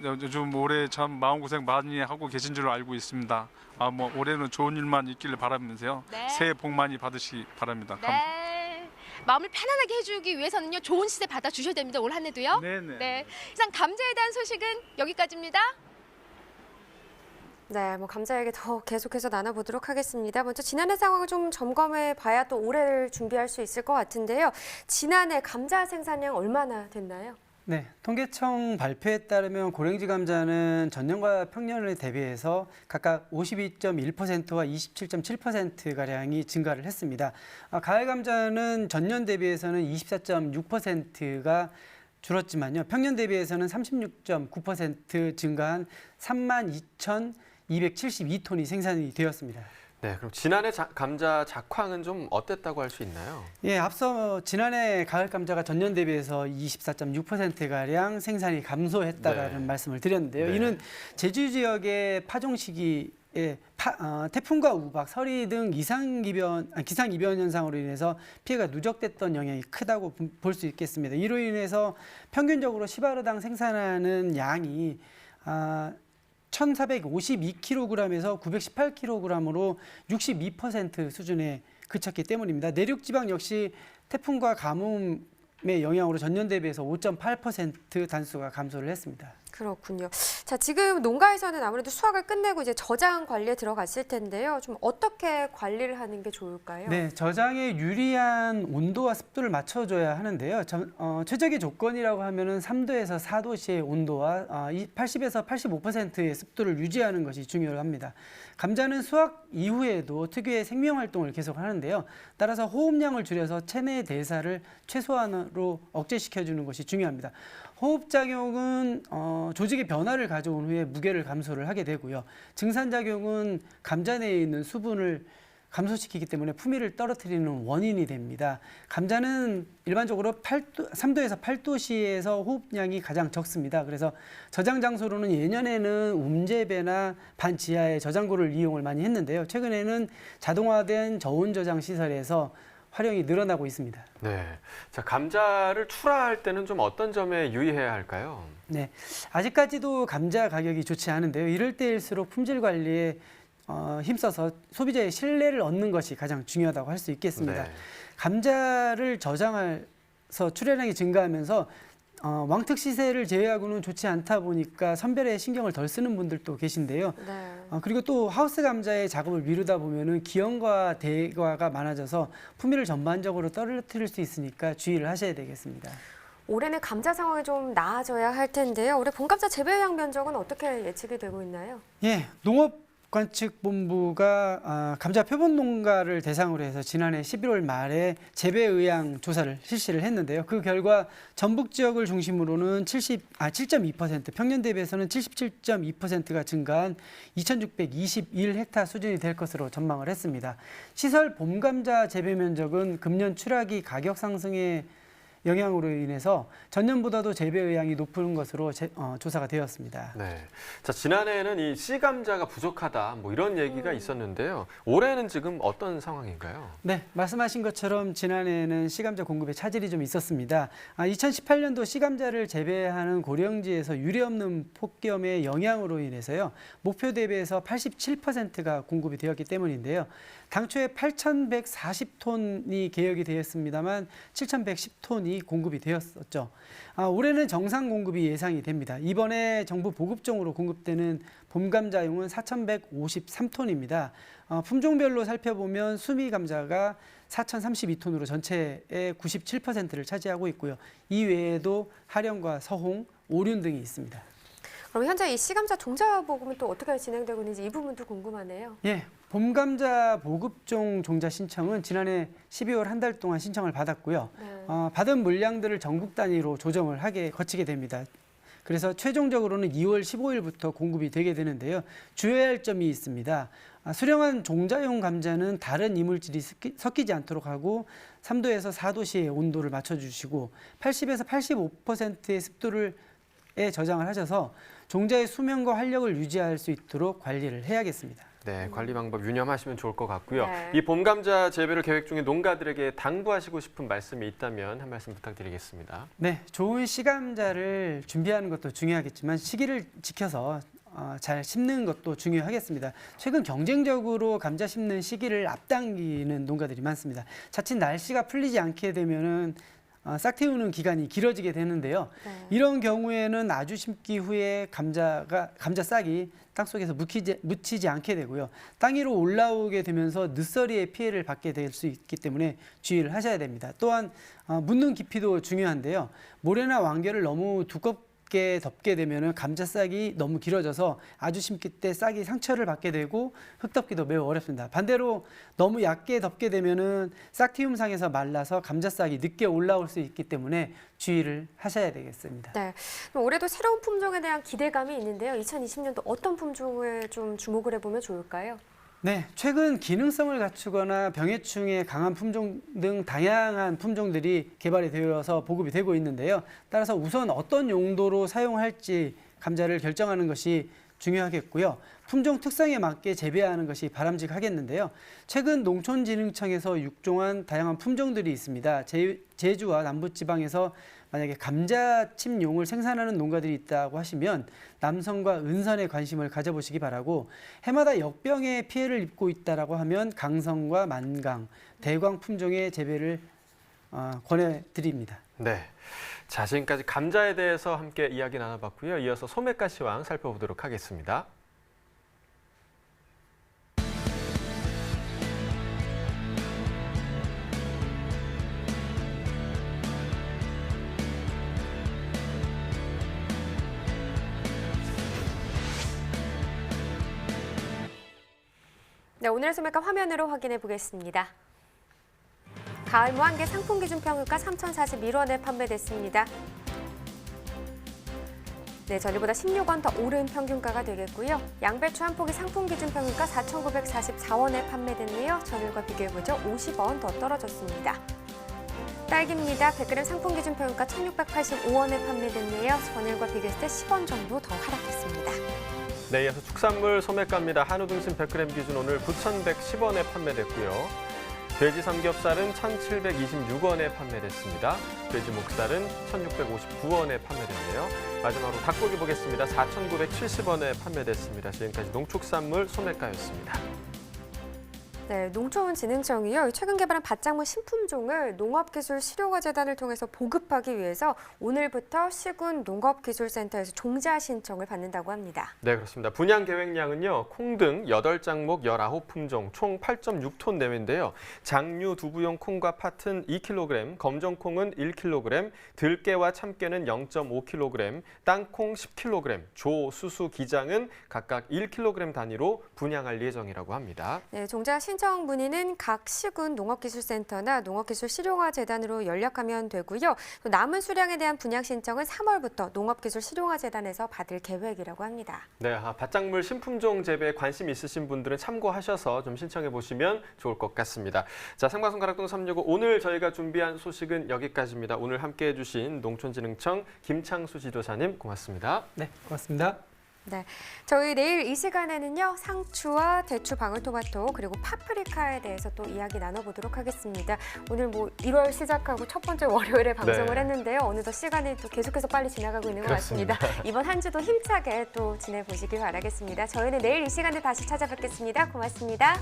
요즘 올해 참 마음고생 많이 하고 계신 줄로 알고 있습니다. 뭐 올해는 좋은 일만 있기를 바라면서요. 네. 새해 복 많이 받으시기 바랍니다. 네. 마음을 편안하게 해주기 위해서는요 좋은 시세 받아주셔야 됩니다. 올 한 해도요. 네네. 네. 이상 감자에 대한 소식은 여기까지입니다. 네, 뭐 감자 얘기 더 계속해서 나눠보도록 하겠습니다. 먼저 지난해 상황을 좀 점검해 봐야 또 올해를 준비할 수 있을 것 같은데요. 지난해 감자 생산량 얼마나 됐나요? 네, 통계청 발표에 따르면 고랭지 감자는 전년과 평년을 대비해서 각각 52.1%와 27.7%가량이 증가를 했습니다. 가을 감자는 전년 대비해서는 24.6%가 줄었지만요. 평년 대비해서는 36.9% 증가한 32,272톤이 생산이 되었습니다. 네, 그럼 지난해 감자 작황은 좀 어땠다고 할 수 있나요? 예, 앞서 지난해 가을 감자가 전년 대비해서 24.6%가량 생산이 감소했다라는 네. 말씀을 드렸는데요. 네. 이는 제주 지역의 파종 시기에 태풍과 우박, 서리 등 기상이변 현상으로 인해서 피해가 누적됐던 영향이 크다고 볼 수 있겠습니다. 이로 인해서 평균적으로 10하루당 생산하는 양이 1,452kg에서 918kg으로 62% 수준에 그쳤기 때문입니다. 내륙 지방 역시 태풍과 가뭄의 영향으로 전년 대비해서 5.8% 단수가 감소를 했습니다. 그렇군요. 자, 지금 농가에서는 아무래도 수확을 끝내고 이제 저장 관리에 들어갔을 텐데요. 좀 어떻게 관리를 하는 게 좋을까요? 네, 저장에 유리한 온도와 습도를 맞춰줘야 하는데요. 최적의 조건이라고 하면은 3도에서 4도씨의 온도와 80에서 85%의 습도를 유지하는 것이 중요합니다. 감자는 수확 이후에도 특유의 생명 활동을 계속 하는데요. 따라서 호흡량을 줄여서 체내 대사를 최소한으로 억제시켜주는 것이 중요합니다. 호흡작용은 조직의 변화를 가져온 후에 무게를 감소를 하게 되고요. 증산작용은 감자 내에 있는 수분을 감소시키기 때문에 품위를 떨어뜨리는 원인이 됩니다. 감자는 일반적으로 3도에서 8도씨에서 호흡량이 가장 적습니다. 그래서 저장 장소로는 예년에는 움재배나 반지하의 저장고를 이용을 많이 했는데요. 최근에는 자동화된 저온 저장 시설에서 활용이 늘어나고 있습니다. 네, 자 감자를 출하할 때는 좀 어떤 점에 유의해야 할까요? 네, 아직까지도 감자 가격이 좋지 않은데요. 이럴 때일수록 품질 관리에 힘써서 소비자의 신뢰를 얻는 것이 가장 중요하다고 할 수 있겠습니다. 네. 감자를 저장해서 출하량이 증가하면서 왕특 시세를 제외하고는 좋지 않다 보니까 선별에 신경을 덜 쓰는 분들도 계신데요. 네. 그리고 또 하우스 감자의 작업을 미루다 보면은 기형과 대과가 많아져서 품위를 전반적으로 떨어뜨릴 수 있으니까 주의를 하셔야 되겠습니다. 올해는 감자 상황이 좀 나아져야 할 텐데요. 올해 본감자 재배량 면적은 어떻게 예측이 되고 있나요? 예, 농업관측본부가 감자 표본 농가를 대상으로 해서 지난해 11월 말에 재배 의향 조사를 실시를 했는데요. 그 결과 전북 지역을 중심으로는 7.2%, 평년 대비해서는 77.2%가 증가한 2,621헥타 수준이 될 것으로 전망을 했습니다. 시설 봄감자 재배 면적은 금년 출하기 가격 상승에 영향으로 인해서 전년보다도 재배 의향이 높은 것으로 조사가 되었습니다. 네, 자 지난해에는 이 씨감자가 부족하다 뭐 이런 얘기가 있었는데요. 올해는 지금 어떤 상황인가요? 네, 말씀하신 것처럼 지난해에는 씨감자 공급에 차질이 좀 있었습니다. 2018년도 씨감자를 재배하는 고령지에서 유례없는 폭염의 영향으로 인해서요. 목표 대비해서 87%가 공급이 되었기 때문인데요. 당초에 8,140톤이 계획이 되었습니다만 7,110톤이 공급이 되었었죠. 올해는 정상 공급이 예상이 됩니다. 이번에 정부 보급종으로 공급되는 봄감자용은 4,153톤입니다. 품종별로 살펴보면 수미 감자가 4,032톤으로 전체의 97%를 차지하고 있고요. 이 외에도 하령과 서홍, 오륜 등이 있습니다. 그럼 현재 이 씨감자 종자 보급은 또 어떻게 진행되고 있는지 이 부분도 궁금하네요. 예, 봄감자 보급종 종자 신청은 지난해 12월 한 달 동안 신청을 받았고요. 네. 받은 물량들을 전국 단위로 조정을 거치게 됩니다. 그래서 최종적으로는 2월 15일부터 공급이 되게 되는데요. 주의할 점이 있습니다. 수령한 종자용 감자는 다른 이물질이 섞이지 않도록 하고 3도에서 4도씨의 온도를 맞춰주시고 80에서 85%의 습도를 저장을 하셔서 종자의 수명과 활력을 유지할 수 있도록 관리를 해야겠습니다. 네, 관리 방법 유념하시면 좋을 것 같고요. 네. 이 봄 감자 재배를 계획 중인 농가들에게 당부하시고 싶은 말씀이 있다면 한 말씀 부탁드리겠습니다. 네, 좋은 씨감자를 준비하는 것도 중요하겠지만 시기를 지켜서 잘 심는 것도 중요하겠습니다. 최근 경쟁적으로 감자 심는 시기를 앞당기는 농가들이 많습니다. 자칫 날씨가 풀리지 않게 되면은 싹 틔우는 기간이 길어지게 되는데요. 네. 이런 경우에는 아주 심기 후에 감자 싹이 땅속에서 묻히지 않게 되고요. 땅 위로 올라오게 되면서 늦서리의 피해를 받게 될 수 있기 때문에 주의를 하셔야 됩니다. 또한 묻는 깊이도 중요한데요. 모래나 왕겨를 너무 두껍게 덮게 되면 감자 싹이 너무 길어져서 아주 심기 때 싹이 상처를 받게 되고 흙덮기도 매우 어렵습니다. 반대로 너무 얕게 덮게 되면은 싹틔움상에서 말라서 감자 싹이 늦게 올라올 수 있기 때문에 주의를 하셔야 되겠습니다. 네, 올해도 새로운 품종에 대한 기대감이 있는데요. 2020년도 어떤 품종에 좀 주목을 해보면 좋을까요? 네, 최근 기능성을 갖추거나 병해충에 강한 품종 등 다양한 품종들이 개발이 되어서 보급이 되고 있는데요. 따라서 우선 어떤 용도로 사용할지 감자를 결정하는 것이 중요하겠고요. 품종 특성에 맞게 재배하는 것이 바람직하겠는데요. 최근 농촌진흥청에서 육종한 다양한 품종들이 있습니다. 제주와 남부지방에서 만약에 감자칩용을 생산하는 농가들이 있다고 하시면 남성과 은선에 관심을 가져보시기 바라고, 해마다 역병에 피해를 입고 있다고 하면 강성과 만강, 대광 품종의 재배를 권해드립니다. 네, 자, 지금까지 감자에 대해서 함께 이야기 나눠봤고요. 이어서 소매가 시황 살펴보도록 하겠습니다. 네, 오늘의 소매가 화면으로 확인해 보겠습니다. 가을 무한개 상품 기준 평균가 3,041원에 판매됐습니다. 네, 전일보다 16원 더 오른 평균가가 되겠고요. 양배추 한 포기 상품 기준 평균가 4,944원에 판매됐네요. 전일과 비교해보죠. 50원 더 떨어졌습니다. 딸기입니다. 100g 상품 기준 평균가 1,685원에 판매됐네요. 전일과 비교했을 때 10원 정도 더 하락했습니다. 네, 이어서 축산물 소매가입니다. 한우 등심 100g 기준 오늘 9,110원에 판매됐고요. 돼지 삼겹살은 1,726원에 판매됐습니다. 돼지 목살은 1,659원에 판매됐네요. 마지막으로 닭고기 보겠습니다. 4,970원에 판매됐습니다. 지금까지 농축산물 소매가였습니다. 네, 농촌진흥청이요. 최근 개발한 밭작물 신품종을 농업기술실효화재단을 통해서 보급하기 위해서 오늘부터 시군 농업기술센터에서 종자 신청을 받는다고 합니다. 네, 그렇습니다. 분양 계획량은요. 콩 등 8장목 19품종 총 8.6톤 내외인데요. 장류 두부용 콩과 팥은 2kg, 검정콩은 1kg, 들깨와 참깨는 0.5kg, 땅콩 10kg, 조, 수수, 기장은 각각 1kg 단위로 분양할 예정이라고 합니다. 네, 종자 신청 문의는 각 시군 농업기술센터나 농업기술실효화재단으로 연락하면 되고요. 또 남은 수량에 대한 분양 신청은 3월부터 농업기술실효화재단에서 받을 계획이라고 합니다. 네, 밭작물 신품종 재배에 관심 있으신 분들은 참고하셔서 좀 신청해 보시면 좋을 것 같습니다. 자, 생방송 가락동 365 오늘 저희가 준비한 소식은 여기까지입니다. 오늘 함께해 주신 농촌진흥청 김창수 지도사님 고맙습니다. 네, 고맙습니다. 네, 저희 내일 이 시간에는요. 상추와 대추, 방울토마토 그리고 파프리카에 대해서 또 이야기 나눠보도록 하겠습니다. 오늘 1월 시작하고 첫 번째 월요일에 방송을 했는데요. 어느덧 시간이 또 계속해서 빨리 지나가고 있는 것 같습니다. 이번 한 주도 힘차게 또 지내보시길 바라겠습니다. 저희는 내일 이 시간에 다시 찾아뵙겠습니다. 고맙습니다.